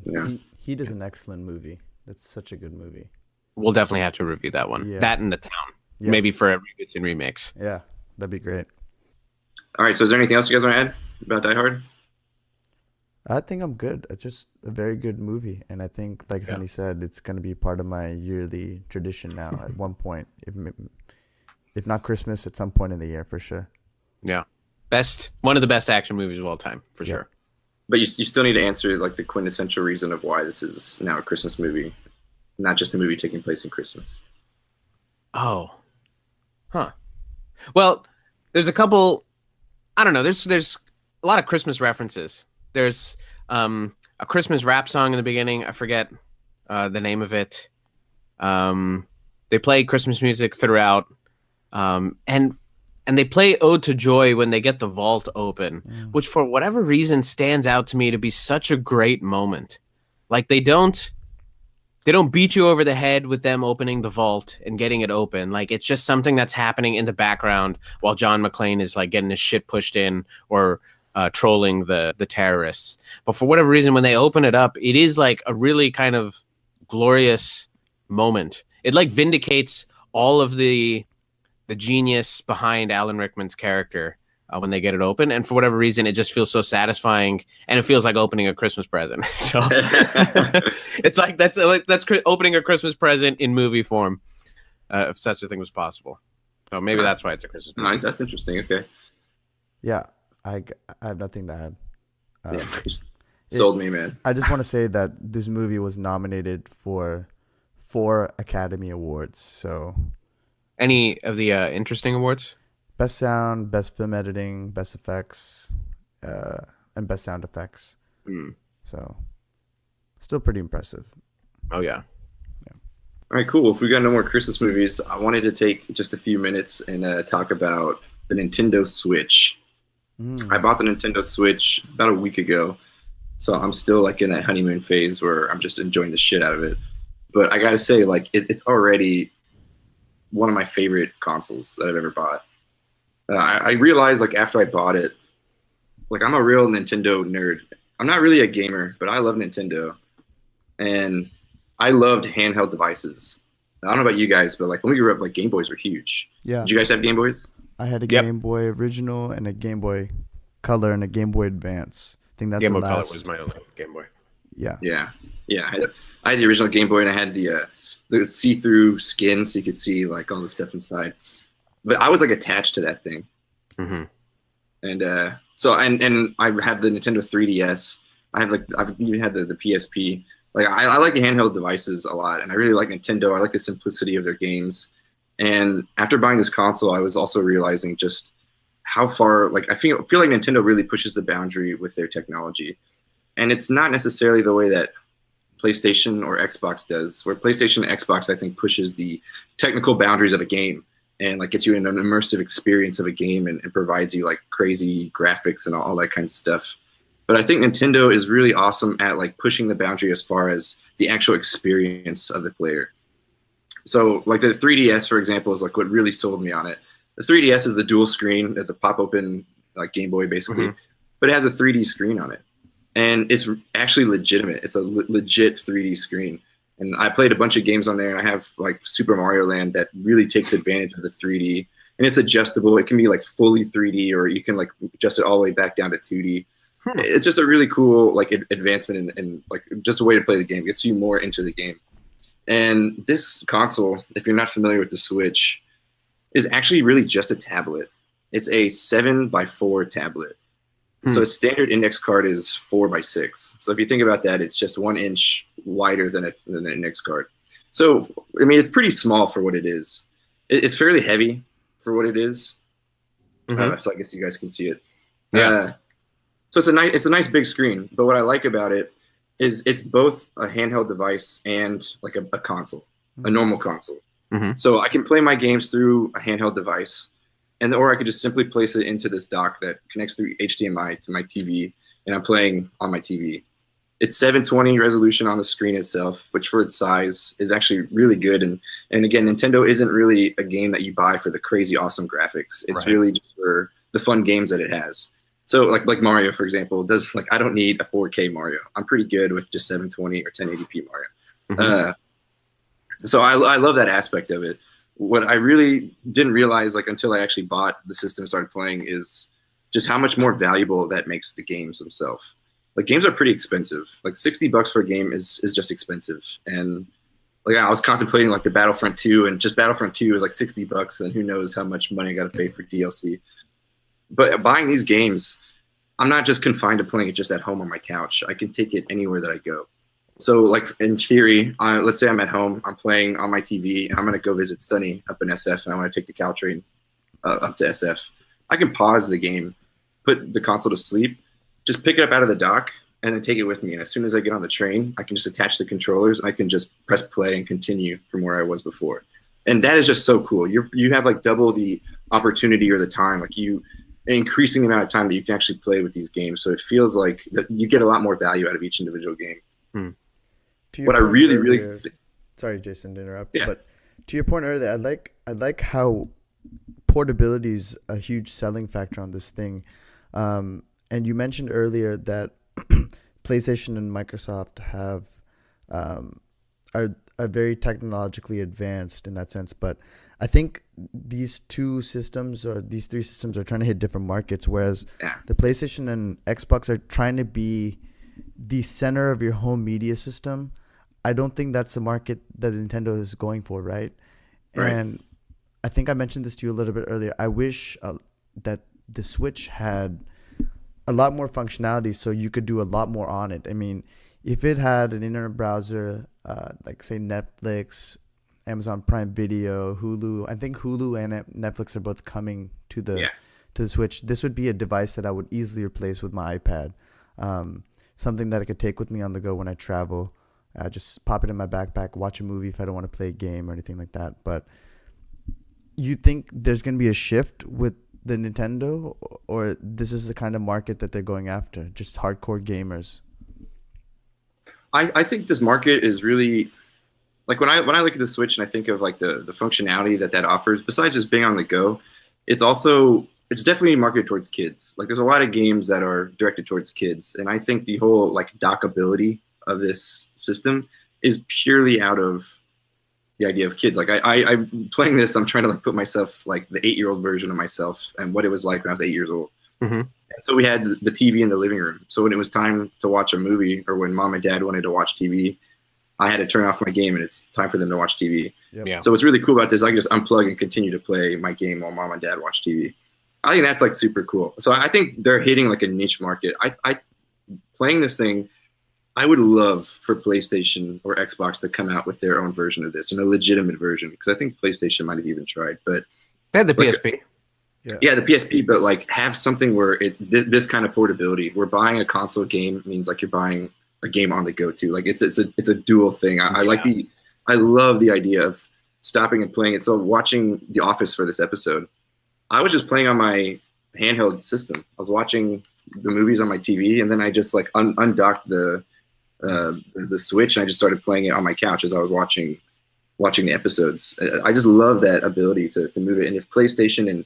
[SPEAKER 2] Man, Heat is an excellent movie. That's such a good movie.
[SPEAKER 1] We'll definitely have to review that one. Yeah. That and The Town. Yes. Maybe for reboots and remakes.
[SPEAKER 2] Yeah, that'd be great.
[SPEAKER 3] All right, so is there anything else you guys want to add about Die Hard?
[SPEAKER 2] I think I'm good. It's just a very good movie. And I think, like Sonny said, it's going to be part of my yearly tradition now at one point. If not Christmas, at some point in the year, for sure.
[SPEAKER 1] Yeah. One of the best action movies of all time, for sure.
[SPEAKER 3] But you still need to answer like the quintessential reason of why this is now a Christmas movie, not just a movie taking place in Christmas.
[SPEAKER 1] Oh. Huh. Well, there's a couple, I don't know, there's a lot of Christmas references. There's a Christmas rap song in the beginning. I forget the name of it. They play Christmas music throughout, and they play "Ode to Joy" when they get the vault open, which for whatever reason stands out to me to be such a great moment. Like they don't beat you over the head with them opening the vault and getting it open. Like it's just something that's happening in the background while John McClane is like getting his shit pushed in or trolling the terrorists. But for whatever reason, when they open it up, it is like a really kind of glorious moment. It like vindicates all of the genius behind Alan Rickman's character when they get it open. And for whatever reason, it just feels so satisfying, and it feels like opening a Christmas present. So it's like that's opening a Christmas present in movie form, if such a thing was possible. So maybe that's why it's a Christmas movie.
[SPEAKER 3] That's interesting. Okay.
[SPEAKER 2] Yeah. I have nothing to add.
[SPEAKER 3] Sold me, man.
[SPEAKER 2] I just want to say that this movie was nominated for 4 Academy Awards. So,
[SPEAKER 1] any of the interesting awards?
[SPEAKER 2] Best sound, best film editing, best effects, and best sound effects. So, still pretty impressive.
[SPEAKER 1] Oh yeah.
[SPEAKER 3] All right, cool. If we got no more Christmas movies, I wanted to take just a few minutes and talk about the Nintendo Switch. I bought the Nintendo Switch about a week ago, so I'm still like in that honeymoon phase where I'm just enjoying the shit out of it. But I gotta say, like, it's already one of my favorite consoles that I've ever bought. I realized, like, after I bought it, like, I'm a real Nintendo nerd. I'm not really a gamer, but I love Nintendo, and I loved handheld devices. I don't know about you guys, but like when we grew up, like Game Boys were huge.
[SPEAKER 2] Yeah.
[SPEAKER 3] Did you guys have Game Boys?
[SPEAKER 2] I had a Game Boy Original and a Game Boy Color and a Game Boy Advance. I think that's
[SPEAKER 1] Game
[SPEAKER 2] the
[SPEAKER 1] Boy
[SPEAKER 2] last.
[SPEAKER 1] Color was my only Game Boy.
[SPEAKER 2] Yeah.
[SPEAKER 3] I had the original Game Boy, and I had the see-through skin, so you could see like all the stuff inside. But I was like attached to that thing. And so I have the Nintendo 3DS. I've even had the PSP. Like I like the handheld devices a lot, and I really like Nintendo. I like the simplicity of their games. And after buying this console, I was also realizing just how far, like I feel like Nintendo really pushes the boundary with their technology. And it's not necessarily the way that PlayStation or Xbox does, where PlayStation and Xbox, I think, pushes the technical boundaries of a game and like gets you in an immersive experience of a game and provides you like crazy graphics and all that kind of stuff. But I think Nintendo is really awesome at like pushing the boundary as far as the actual experience of the player. So like the 3DS, for example, is like what really sold me on it. The 3DS is the dual screen at the pop open like Game Boy basically, but it has a 3D screen on it. And it's actually legitimate. It's a legit 3D screen. And I played a bunch of games on there, and I have like Super Mario Land that really takes advantage of the 3D. and it's adjustable. It can be like fully 3D, or you can like adjust it all the way back down to 2D. It's just a really cool like advancement and like just a way to play the game. It gets you more into the game. And this console, if you're not familiar with the Switch, is actually really just a tablet. It's a 7x4 tablet. So a standard index card is 4x6. So if you think about that, it's just 1 inch wider than an index card. So, I mean, it's pretty small for what it is. It's fairly heavy for what it is. So I guess you guys can see it.
[SPEAKER 1] Yeah.
[SPEAKER 3] So it's a nice big screen. But what I like about it is it's both a handheld device and like a console, a normal console. So I can play my games through a handheld device, or I could just simply place it into this dock that connects through HDMI to my TV, and I'm playing on my TV. It's 720 resolution on the screen itself, which for its size is actually really good. And again, Nintendo isn't really a game that you buy for the crazy awesome graphics. It's really just for the fun games that it has. So like Mario, for example, I don't need a 4K Mario. I'm pretty good with just 720 or 1080p Mario. So I love that aspect of it. What I really didn't realize until I actually bought the system and started playing is just how much more valuable that makes the games themselves. Like games are pretty expensive. Like $60 for a game is just expensive. And like I was contemplating like the Battlefront 2, and just Battlefront 2 is like $60, and who knows how much money I got to pay for DLC. But buying these games, I'm not just confined to playing it just at home on my couch. I can take it anywhere that I go. So like in theory, let's say I'm at home, I'm playing on my TV, and I'm going to go visit Sunny up in SF, and I want to take the Caltrain up to SF. I can pause the game, put the console to sleep, just pick it up out of the dock, and then take it with me. And as soon as I get on the train, I can just attach the controllers, and I can just press play and continue from where I was before. And that is just so cool. You have like double the opportunity or the time, like an increasing amount of time that you can actually play with these games. So it feels like that you get a lot more value out of each individual game. What I really, really
[SPEAKER 2] sorry, Jason, to interrupt.
[SPEAKER 3] Yeah.
[SPEAKER 2] But to your point earlier, I like how portability is a huge selling factor on this thing. And you mentioned earlier that PlayStation and Microsoft are very technologically advanced in that sense, but I think these three systems are trying to hit different markets, whereas the PlayStation and Xbox are trying to be the center of your home media system. I don't think that's the market that Nintendo is going for, right? And I think I mentioned this to you a little bit earlier. I wish that the Switch had a lot more functionality so you could do a lot more on it. I mean, if it had an internet browser, like say Netflix, Amazon Prime Video, Hulu. I think Hulu and Netflix are both coming to the Switch. This would be a device that I would easily replace with my iPad. Something that I could take with me on the go when I travel. Just pop it in my backpack, watch a movie if I don't want to play a game or anything like that. But you think there's going to be a shift with the Nintendo, or this is the kind of market that they're going after, just hardcore gamers?
[SPEAKER 3] I think this market is really like when I look at the Switch and I think of like the functionality that offers, besides just being on the go, it's definitely marketed towards kids. Like there's a lot of games that are directed towards kids, and I think the whole like dockability of this system is purely out of the idea of kids. Like I'm playing this, I'm trying to like put myself like the 8-year-old version of myself and what it was like when I was 8 years old. And so we had the TV in the living room. So when it was time to watch a movie, or when mom and dad wanted to watch TV, I had to turn off my game and it's time for them to watch TV. So what's really cool about this, I can just unplug and continue to play my game while mom and dad watch TV. I think that's like super cool. So I think they're hitting like a niche market. I playing this thing, I would love for PlayStation or Xbox to come out with their own version of this, and a legitimate version, because I think PlayStation might have even tried. But
[SPEAKER 1] they had the PSP.
[SPEAKER 3] Yeah, the PSP, but like have something where this kind of portability, where buying a console game means like you're buying a game on the go too. Like it's a dual thing. I love the idea of stopping and playing it. So watching The Office for this episode, I was just playing on my handheld system. I was watching the movies on my TV, and then I just like undocked the Switch, and I just started playing it on my couch as I was watching the episodes. I just love that ability to move it. And if PlayStation and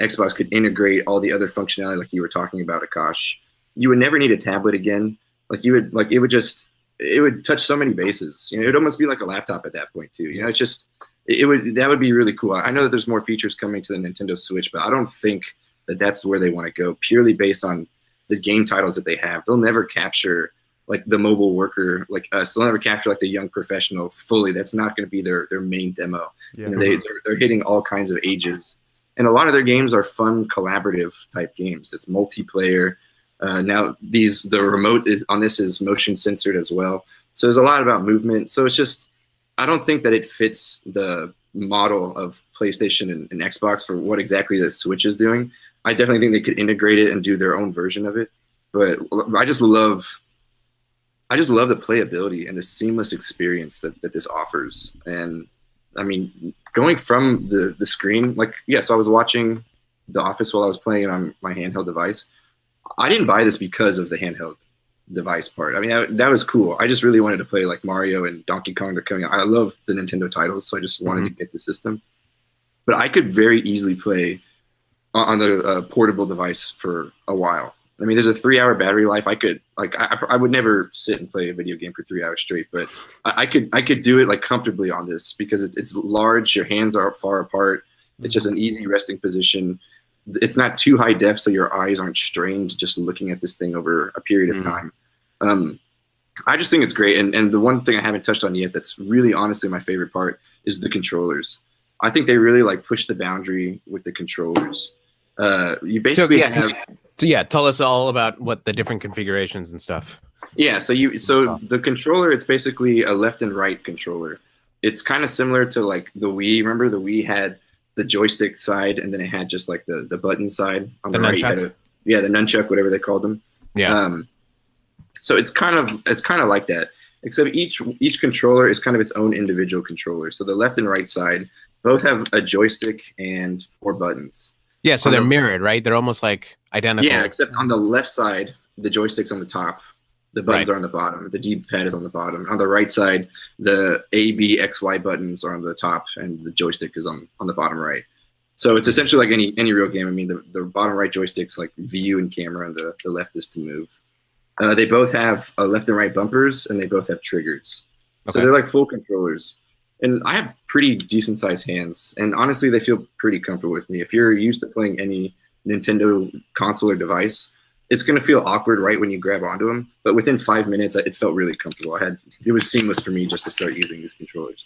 [SPEAKER 3] Xbox could integrate all the other functionality like you were talking about, Akash, you would never need a tablet again. Like you would, like it would touch so many bases. You know, it'd almost be like a laptop at that point too. You know, it's that would be really cool. I know that there's more features coming to the Nintendo Switch, but I don't think that that's where they want to go, purely based on the game titles that they have. They'll never capture like the mobile worker like us. They'll never capture like the young professional fully. That's not going to be their main demo.
[SPEAKER 2] Yeah.
[SPEAKER 3] You know, they're hitting all kinds of ages, and a lot of their games are fun collaborative type games. It's multiplayer. Now the remote is motion censored as well, so there's a lot about movement. So it's just, I don't think that it fits the model of PlayStation and Xbox for what exactly the Switch is doing. I definitely think they could integrate it and do their own version of it, but I just love the playability and the seamless experience that this offers. And I mean, going from the screen, like, so I was watching The Office while I was playing it on my handheld device. I didn't buy this because of the handheld device part. I mean, that was cool. I just really wanted to play like Mario and Donkey Kong are coming out. I love the Nintendo titles, so I just wanted to get the system. But I could very easily play on the portable device for a while. I mean, there's a 3-hour battery life. I could I would never sit and play a video game for 3 hours straight, but I could do it like comfortably on this because it's large. Your hands are far apart. It's just an easy resting position. It's not too high def, so your eyes aren't strained just looking at this thing over a period of time. I just think it's great. And the one thing I haven't touched on yet that's really honestly my favorite part is the controllers. I think they really like push the boundary with the controllers. You basically
[SPEAKER 1] tell us all about what the different configurations and stuff.
[SPEAKER 3] Yeah, so the controller, it's basically a left and right controller. It's kind of similar to like the Wii. Remember the Wii had the joystick side, and then it had just like the button side on the right. The nunchuck, whatever they called them. Yeah. So it's kind of like that, except each controller is kind of its own individual controller. So the left and right side both have a joystick and 4 buttons.
[SPEAKER 1] Yeah, so they're mirrored, right? They're almost like identical.
[SPEAKER 3] Yeah, except on the left side, the joystick's on the top. The buttons are on the bottom. The D-pad is on the bottom. On the right side, the A, B, X, Y buttons are on the top, and the joystick is on the bottom right. So it's essentially like any real game. I mean, the bottom right joystick's like view and camera, and the left is to move. They both have left and right bumpers, and they both have triggers. Okay. So they're like full controllers. And I have pretty decent-sized hands, and honestly, they feel pretty comfortable with me. If you're used to playing any Nintendo console or device, it's going to feel awkward right when you grab onto them. But within 5 minutes, it felt really comfortable. It was seamless for me just to start using these controllers.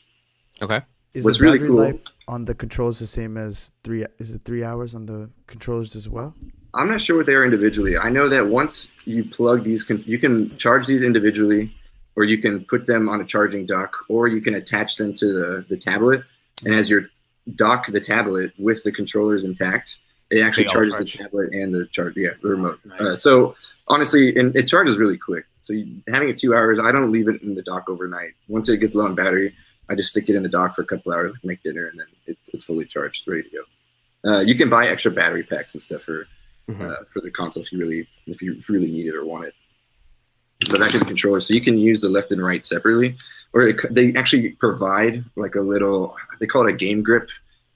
[SPEAKER 1] Okay.
[SPEAKER 2] Is the battery life on the controls the same as 3? Is it 3 hours on the controllers as well?
[SPEAKER 3] I'm not sure what they are individually. I know that once you plug these, you can charge these individually, or you can put them on a charging dock, or you can attach them to the tablet. And as you dock the tablet with the controllers intact, it actually charges the tablet and the remote. Nice. So honestly, and it charges really quick. So having it 2 hours, I don't leave it in the dock overnight. Once it gets low on battery, I just stick it in the dock for a couple hours, make dinner, and then it's fully charged, ready to go. You can buy extra battery packs and stuff for the console if you really need it or want it. But back to the controller, so you can use the left and right separately, or they actually provide like a little, they call it a game grip.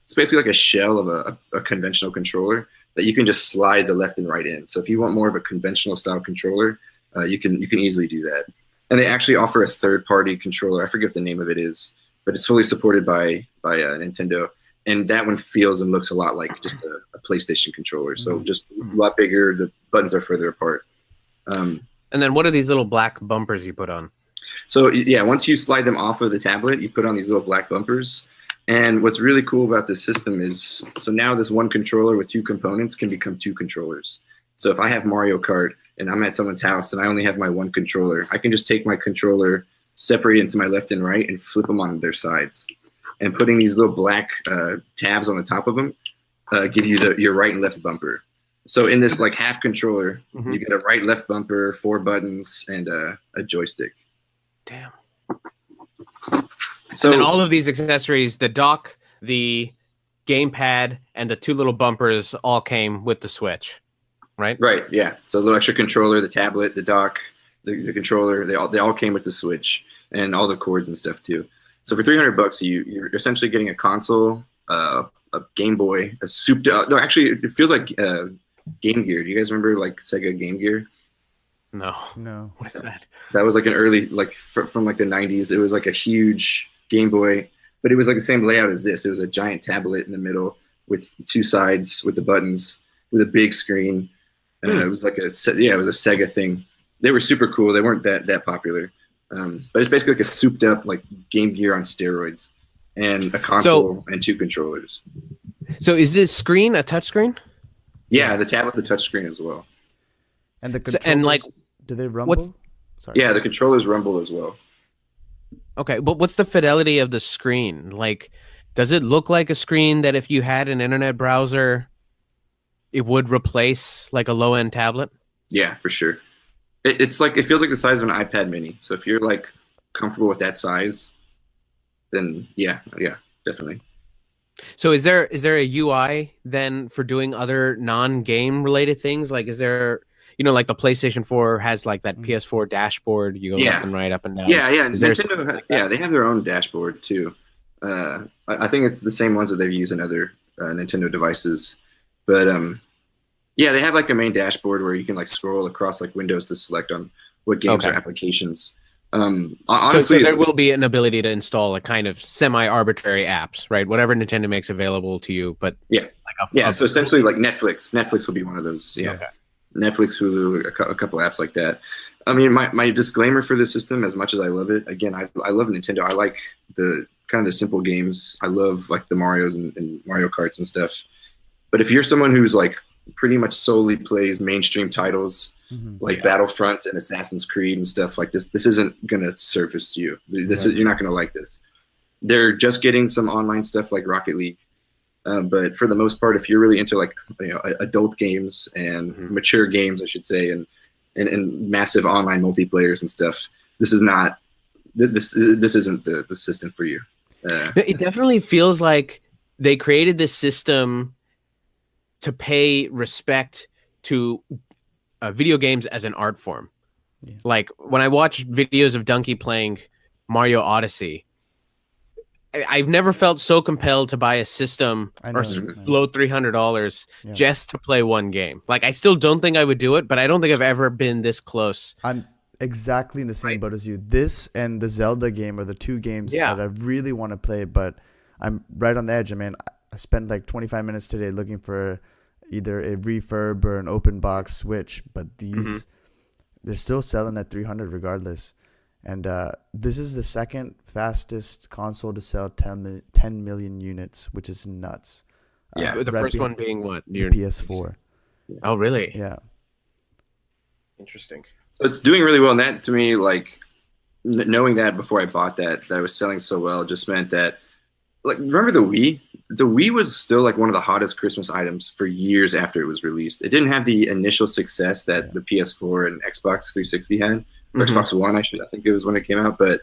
[SPEAKER 3] It's basically like a shell of a conventional controller that you can just slide the left and right in. So if you want more of a conventional style controller, you can easily do that. And they actually offer a third-party controller. I forget what the name of it is, but it's fully supported by Nintendo. And that one feels and looks a lot like just a PlayStation controller. So just a lot bigger. The buttons are further apart.
[SPEAKER 1] And then what are these little black bumpers you put on?
[SPEAKER 3] So yeah, once you slide them off of the tablet, you put on these little black bumpers. And what's really cool about this system is, so now this one controller with 2 components can become 2 controllers. So if I have Mario Kart and I'm at someone's house and I only have my one controller, I can just take my controller, separate it into my left and right, and flip them on their sides. And putting these little black tabs on the top of them give you your right and left bumper. So in this like half controller, you get a right left bumper, 4 buttons, and a joystick.
[SPEAKER 1] Damn.
[SPEAKER 3] So
[SPEAKER 1] and all of these accessories, the dock, the gamepad, and the 2 little bumpers all came with the Switch, right?
[SPEAKER 3] Right, yeah. So a little extra controller, the tablet, the dock, the controller, they all came with the Switch, and all the cords and stuff too. So for $300, you're essentially getting a console, a Game Boy, a souped up. No, actually, it feels like Game Gear. Do you guys remember like Sega Game Gear?
[SPEAKER 1] No. What is that?
[SPEAKER 3] That was like an early, like from like the 90s. It was like a huge Game Boy but it was like the same layout as this. It was a giant tablet in the middle with two sides with the buttons with a big screen. It was like it was a Sega thing. They were super cool. They weren't that popular, but it's basically like a souped up like Game Gear on steroids, and a console and 2 controllers.
[SPEAKER 1] So is this screen a touch screen?
[SPEAKER 3] Yeah, the tablet's a touch screen as well.
[SPEAKER 2] And the controllers, do they rumble?
[SPEAKER 3] Sorry. Yeah, the controllers rumble as well.
[SPEAKER 1] Okay, but what's the fidelity of the screen? Like, does it look like a screen that if you had an internet browser, it would replace like a low-end tablet?
[SPEAKER 3] Yeah, for sure. It's like, it feels like the size of an iPad mini. So if you're like comfortable with that size, then yeah, definitely.
[SPEAKER 1] So is there a UI then for doing other non-game related things? Like, is there, like the PlayStation 4 has like that PS4 dashboard. You go left and right, up and down.
[SPEAKER 3] Yeah. Nintendo, they have their own dashboard too. I think it's the same ones that they've used in other Nintendo devices. But they have like a main dashboard where you can like scroll across like windows to select on what games or applications. Honestly,
[SPEAKER 1] so there will be an ability to install a kind of semi-arbitrary apps, right? Whatever Nintendo makes available to you, but
[SPEAKER 3] so essentially like Netflix will be one of those. Yeah, okay. Netflix, Hulu, a couple apps like that. I mean, my disclaimer for this system, as much as I love it, again, I love Nintendo. I like the kind of the simple games. I love like the Marios and Mario Karts and stuff. But if you're someone who's like pretty much solely plays mainstream titles, like Battlefront and Assassin's Creed and stuff like this isn't gonna surface you. You're not gonna like this. They're just getting some online stuff like Rocket League, but for the most part, if you're really into like adult games and mature games, I should say, and massive online multiplayers and stuff, this is not. This isn't the system for you.
[SPEAKER 1] It definitely feels like they created this system to pay respect to video games as an art form. Yeah. Like when I watch videos of Donkey playing Mario Odyssey, I've never felt so compelled to buy a system or blow $300 just to play one game. Like, I still don't think I would do it, but I don't think I've ever been this close.
[SPEAKER 2] I'm exactly in the same boat as you. This and the Zelda game are the two games that I really want to play, but I'm right on the edge. I mean, I spent like 25 minutes today looking for either a refurb or an open box Switch, but these they're still selling at 300 regardless. And this is the second fastest console to sell 10 million units, which is nuts.
[SPEAKER 1] Yeah, the first one being what?
[SPEAKER 2] The PS4.
[SPEAKER 1] Oh, really?
[SPEAKER 2] Yeah.
[SPEAKER 1] Interesting.
[SPEAKER 3] So it's doing really well, and that to me, like knowing that before I bought that it was selling so well, just meant that, like, remember the Wii? The Wii was still like one of the hottest Christmas items for years after it was released. It didn't have the initial success that the PS4 and Xbox 360 had, or Xbox One, I think it was when it came out. But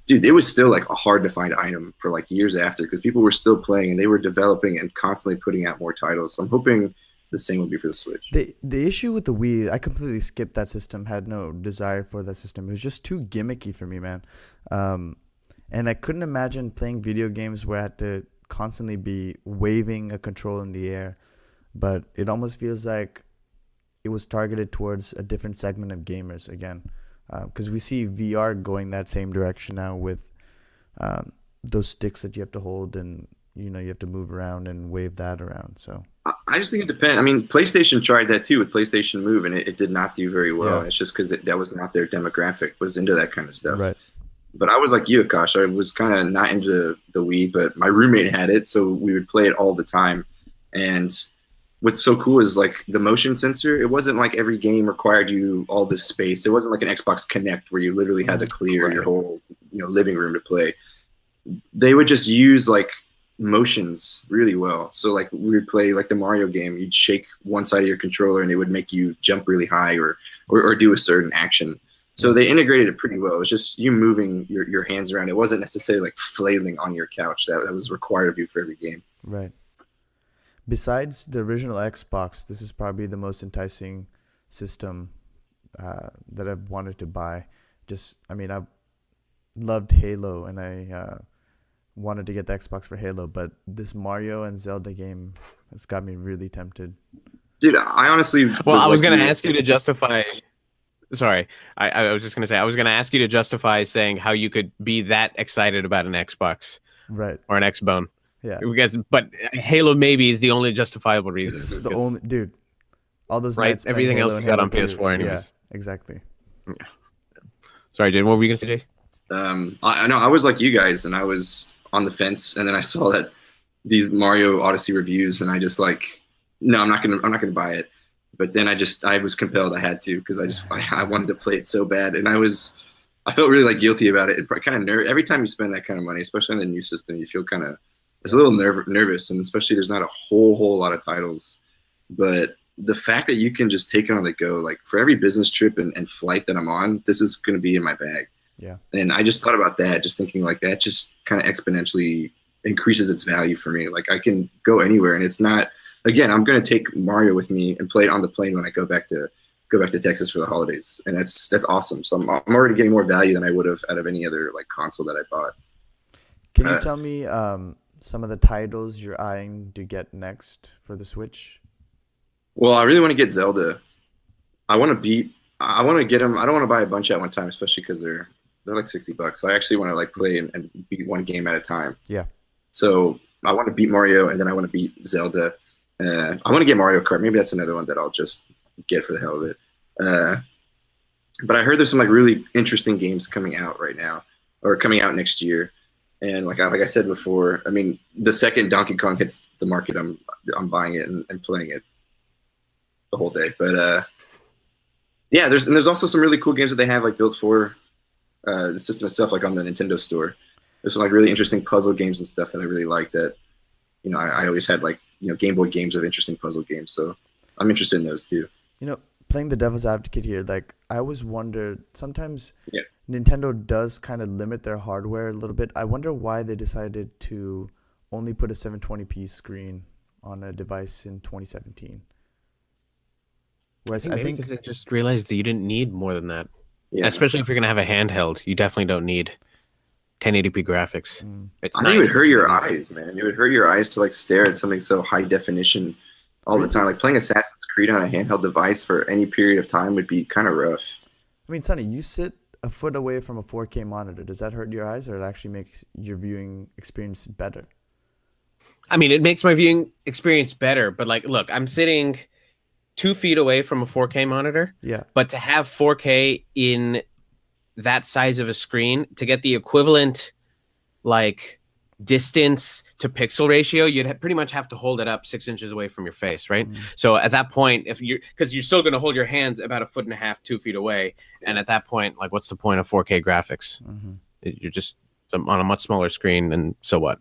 [SPEAKER 3] dude, it was still like a hard to find item for like years after, because people were still playing and they were developing and constantly putting out more titles. So I'm hoping the same will be for the Switch.
[SPEAKER 2] The issue with the Wii, I completely skipped that system, had no desire for that system. It was just too gimmicky for me, man. And I couldn't imagine playing video games where I had to constantly be waving a control in the air. But it almost feels like it was targeted towards a different segment of gamers again. Because we see VR going that same direction now with those sticks that you have to hold, and you have to move around and wave that around. So
[SPEAKER 3] I just think it depends. I mean, PlayStation tried that too with PlayStation Move, and it did not do very well. Yeah. It's just because that was not their demographic, was into that kind of stuff.
[SPEAKER 2] Right.
[SPEAKER 3] But I was like you, Akash. I was kind of not into the Wii, but my roommate had it, so we would play it all the time. And what's so cool is like the motion sensor. It wasn't like every game required you all this space. It wasn't like an Xbox Kinect where you literally had to clear your whole living room to play. They would just use like motions really well. So like we would play like the Mario game. You'd shake one side of your controller and it would make you jump really high or do a certain action. So they integrated it pretty well. It was just you moving your hands around. It wasn't necessarily like flailing on your couch. That was required of you for every game.
[SPEAKER 2] Right. Besides the original Xbox, this is probably the most enticing system that I've wanted to buy. I've loved Halo, and I wanted to get the Xbox for Halo, but this Mario and Zelda game has got me really tempted.
[SPEAKER 3] Dude, I honestly...
[SPEAKER 1] I was going to ask you to justify... Sorry, I was just going to say, I was going to ask you to justify saying how you could be that excited about an Xbox
[SPEAKER 2] Right.
[SPEAKER 1] Or an X-Bone.
[SPEAKER 2] Yeah.
[SPEAKER 1] But Halo maybe is the only justifiable reason.
[SPEAKER 2] It's the only dude. All those
[SPEAKER 1] right.
[SPEAKER 2] nights
[SPEAKER 1] Everything
[SPEAKER 2] Halo
[SPEAKER 1] else we got on PS4 anyways.
[SPEAKER 2] Yeah, exactly.
[SPEAKER 1] Yeah. Sorry, Jay. What were you gonna say, Jay?
[SPEAKER 3] I know I was like you guys, and I was on the fence, and then I saw that these Mario Odyssey reviews, and I just like, no, I'm not gonna buy it. But then I was compelled. I had to because I wanted to play it so bad, and I felt really like guilty about it. It kind of every time you spend that kind of money, especially on the new system, you feel kind of it's a little nervous, and especially there's not a whole lot of titles. But the fact that you can just take it on the go, like for every business trip and flight that I'm on, this is going to be in my bag.
[SPEAKER 2] Yeah.
[SPEAKER 3] And I just thought about that, just thinking like that just kind of exponentially increases its value for me. Like I can go anywhere, and it's not, again, I'm going to take Mario with me and play it on the plane when I go back to Texas for the holidays. And that's awesome. So I'm already getting more value than I would have out of any other like console that I bought.
[SPEAKER 2] Can you tell me some of the titles you're eyeing to get next for the Switch?
[SPEAKER 3] Well, I really want to get Zelda. I want to get them. I don't want to buy a bunch at one time, especially because they're like $60. So I actually want to like play and beat one game at a time.
[SPEAKER 2] Yeah. So
[SPEAKER 3] I want to beat Mario, and then I want to beat Zelda. I want to get Mario Kart. Maybe that's another one that I'll just get for the hell of it. But I heard there's some like really interesting games coming out right now, or coming out next year. And like I said before, I mean, the second Donkey Kong hits the market, I'm buying it and playing it the whole day. But yeah, there's also some really cool games that they have like built for the system itself, like on the Nintendo store. There's some like really interesting puzzle games and stuff that I really like. That I always had like Game Boy games of interesting puzzle games, so I'm interested in those too.
[SPEAKER 2] Playing the devil's advocate here, like I always wonder sometimes Nintendo does kind of limit their hardware a little bit. I wonder why they decided to only put a 720p screen on a device in 2017. Whereas I think
[SPEAKER 1] because they just realized that you didn't need more than that.
[SPEAKER 3] Yeah.
[SPEAKER 1] Especially if you're gonna have a handheld, you definitely don't need 1080p graphics. It's
[SPEAKER 3] I think it would hurt your eyes, man. It would hurt your eyes to like stare at something so high definition all the time. Like playing Assassin's Creed on a handheld device for any period of time would be kind of rough.
[SPEAKER 2] I mean, Sonny, you sit a foot away from a 4K monitor. Does that hurt your eyes, or it actually makes your viewing experience better?
[SPEAKER 1] I mean, it makes my viewing experience better, but like, look, I'm sitting 2 feet away from a 4K monitor.
[SPEAKER 2] Yeah.
[SPEAKER 1] But to have 4K in that size of a screen, to get the equivalent like distance to pixel ratio, you'd pretty much have to hold it up 6 inches away from your face, right? So at that point, because you're still going to hold your hands about 1.5 feet, 2 feet away, and at that point, like, what's the point of 4K graphics? You're just on a much smaller screen, and so what?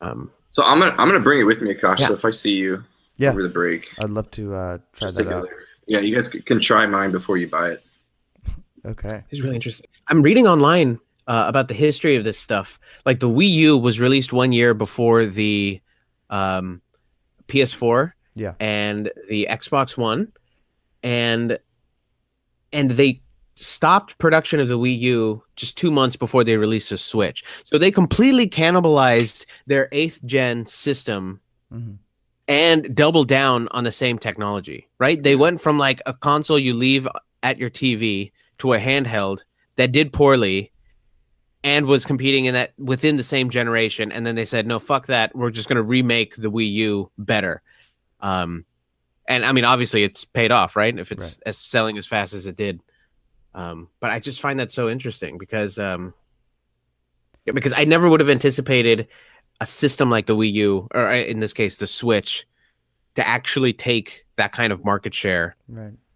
[SPEAKER 3] So I'm gonna bring it with me, Akash.
[SPEAKER 1] Yeah.
[SPEAKER 3] So if I see you over the break,
[SPEAKER 2] I'd love to try
[SPEAKER 3] just
[SPEAKER 2] that out.
[SPEAKER 3] Yeah, you guys can try mine before you buy it.
[SPEAKER 2] Okay.
[SPEAKER 1] It's really interesting. I'm reading online about the history of this stuff. Like the Wii U was released 1 year before the PS4 and the Xbox One, and they stopped production of the Wii U just 2 months before they released the Switch. So they completely cannibalized their 8th gen system and doubled down on the same technology, right? They went from like a console you leave at your TV to a handheld that did poorly and was competing in that within the same generation. And then they said, no, fuck that. We're just going to remake the Wii U better. And I mean, obviously it's paid off, right? If it's as selling as fast as it did. But I just find that so interesting because I never would have anticipated a system like the Wii U, or in this case, the Switch, to actually take that kind of market share,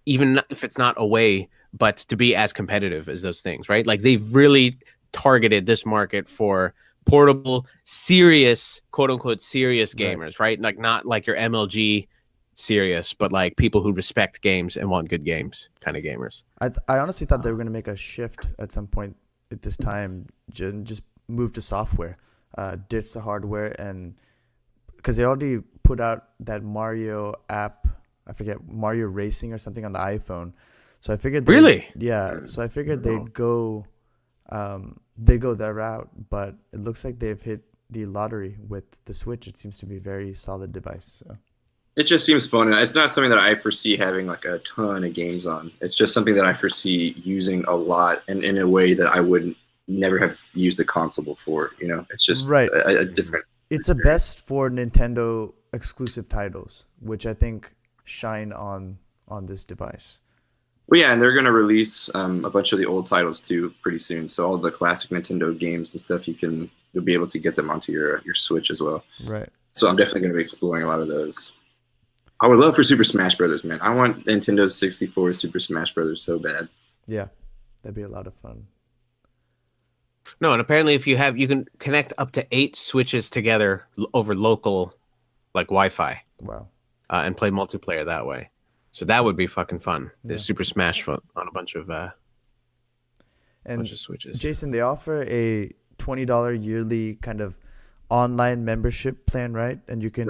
[SPEAKER 1] even if it's not away, but to be as competitive as those things, right? Like they've really targeted this market for portable, serious, quote unquote, serious gamers, right? Like not like your MLG serious, but like people who respect games and want good games kind of gamers.
[SPEAKER 2] I honestly thought they were going to make a shift at some point at this time, just move to software, ditch the hardware, and because they already put out that Mario app, I forget, Mario Racing or something on the iPhone. So I figured so I figured they'd go that route, but it looks like they've hit the lottery with the Switch. It seems to be a very solid device. So.
[SPEAKER 3] It just seems fun. It's not something that I foresee having like a ton of games on. It's just something that I foresee using a lot and in a way that I wouldn't never have used a console before. You know, it's just
[SPEAKER 2] Right.
[SPEAKER 3] a different.
[SPEAKER 2] It's a best for Nintendo exclusive titles, which I think shine on this device.
[SPEAKER 3] Well, yeah, and they're going to release a bunch of the old titles too pretty soon. So all the classic Nintendo games and stuff, you'll be able to get them onto your Switch as well.
[SPEAKER 2] Right.
[SPEAKER 3] So I'm definitely going to be exploring a lot of those. I would love for Super Smash Brothers, man. I want Nintendo 64 Super Smash Brothers so bad.
[SPEAKER 2] Yeah, that'd be a lot of fun.
[SPEAKER 1] No, and apparently if you can connect up to 8 Switches together over local, like Wi-Fi.
[SPEAKER 2] Wow.
[SPEAKER 1] And play multiplayer that way. So that would be fucking fun.
[SPEAKER 2] Yeah.
[SPEAKER 1] There's Super Smash on a bunch of Switches.
[SPEAKER 2] Jason, they offer a $20 yearly kind of online membership plan, right? And you can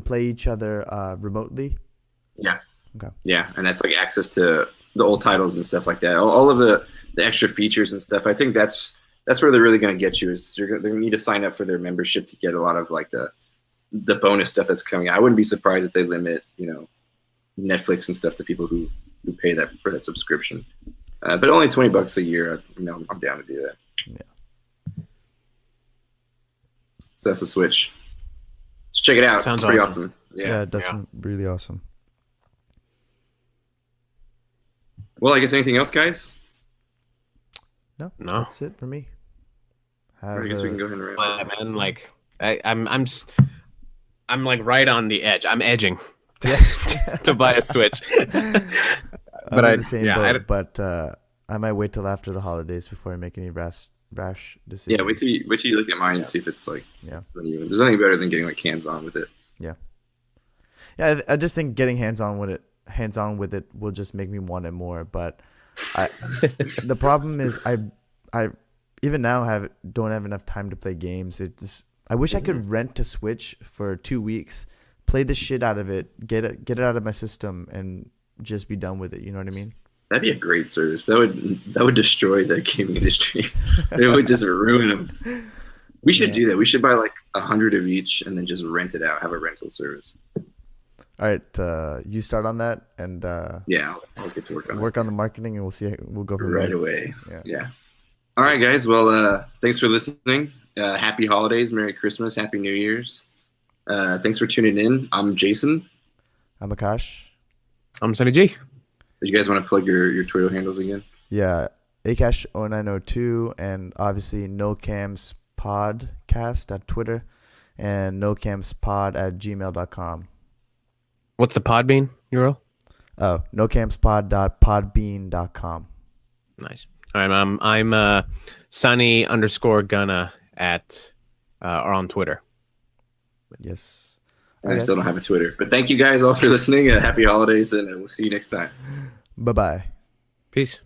[SPEAKER 2] play each other remotely.
[SPEAKER 3] Yeah.
[SPEAKER 2] Okay.
[SPEAKER 3] Yeah, and that's like access to the old titles and stuff like that. All of the extra features and stuff. I think that's where they're really going to get you. Is they're going to need to sign up for their membership to get a lot of like the bonus stuff that's coming out. I wouldn't be surprised if they limit, Netflix and stuff to people who pay that for that subscription. But only $20 a year, I'm down to do that.
[SPEAKER 2] Yeah.
[SPEAKER 3] So that's the Switch. Let's check it out.
[SPEAKER 1] Sounds
[SPEAKER 3] it's pretty awesome.
[SPEAKER 2] Yeah, it does sound really awesome.
[SPEAKER 3] Well, I guess anything else, guys?
[SPEAKER 2] No,
[SPEAKER 1] No.
[SPEAKER 2] that's it for me.
[SPEAKER 3] I guess we can go ahead and wrap
[SPEAKER 1] Well,
[SPEAKER 3] up.
[SPEAKER 1] man, like I'm like right on the edge. I'm edging to buy a Switch.
[SPEAKER 2] But I'm in the same boat, but I might wait till after the holidays before I make any rash decisions.
[SPEAKER 3] Yeah, wait till you look at mine and see if it's like.
[SPEAKER 2] Yeah.
[SPEAKER 3] There's nothing better than getting like hands on with it.
[SPEAKER 2] Yeah. Yeah, I just think getting hands on with it will just make me want it more. But the problem is I even now don't have enough time to play games. I wish I could rent a Switch for 2 weeks, play the shit out of it, get it out of my system, and just be done with it. You know what I mean?
[SPEAKER 3] That'd be a great service. That would destroy the gaming industry. It would just ruin them. We should do that. We should buy like 100 of each and then just rent it out. Have a rental service.
[SPEAKER 2] All right, you start on that, and
[SPEAKER 3] yeah, I'll get to work on
[SPEAKER 2] the marketing, and we'll go from
[SPEAKER 3] right
[SPEAKER 2] there.
[SPEAKER 3] away. Yeah. All right, guys. Well, thanks for listening. Happy holidays, Merry Christmas, Happy New Year's. Thanks for tuning in. I'm Jason.
[SPEAKER 2] I'm Akash.
[SPEAKER 1] I'm Sonny G.
[SPEAKER 3] You guys want to plug your Twitter handles again?
[SPEAKER 2] Yeah, Akash0902, and obviously NoCams Podcast at Twitter, and NoCamsPod@gmail.com.
[SPEAKER 1] What's the Podbean URL?
[SPEAKER 2] Oh, nocamspod.podbean.com.
[SPEAKER 1] Nice. All right, I'm Sonny_Gunna at or on Twitter.
[SPEAKER 2] Yes.
[SPEAKER 3] I still don't have a Twitter, but thank you guys all for listening. Happy holidays, and we'll see you next time.
[SPEAKER 2] Bye-bye.
[SPEAKER 1] Peace.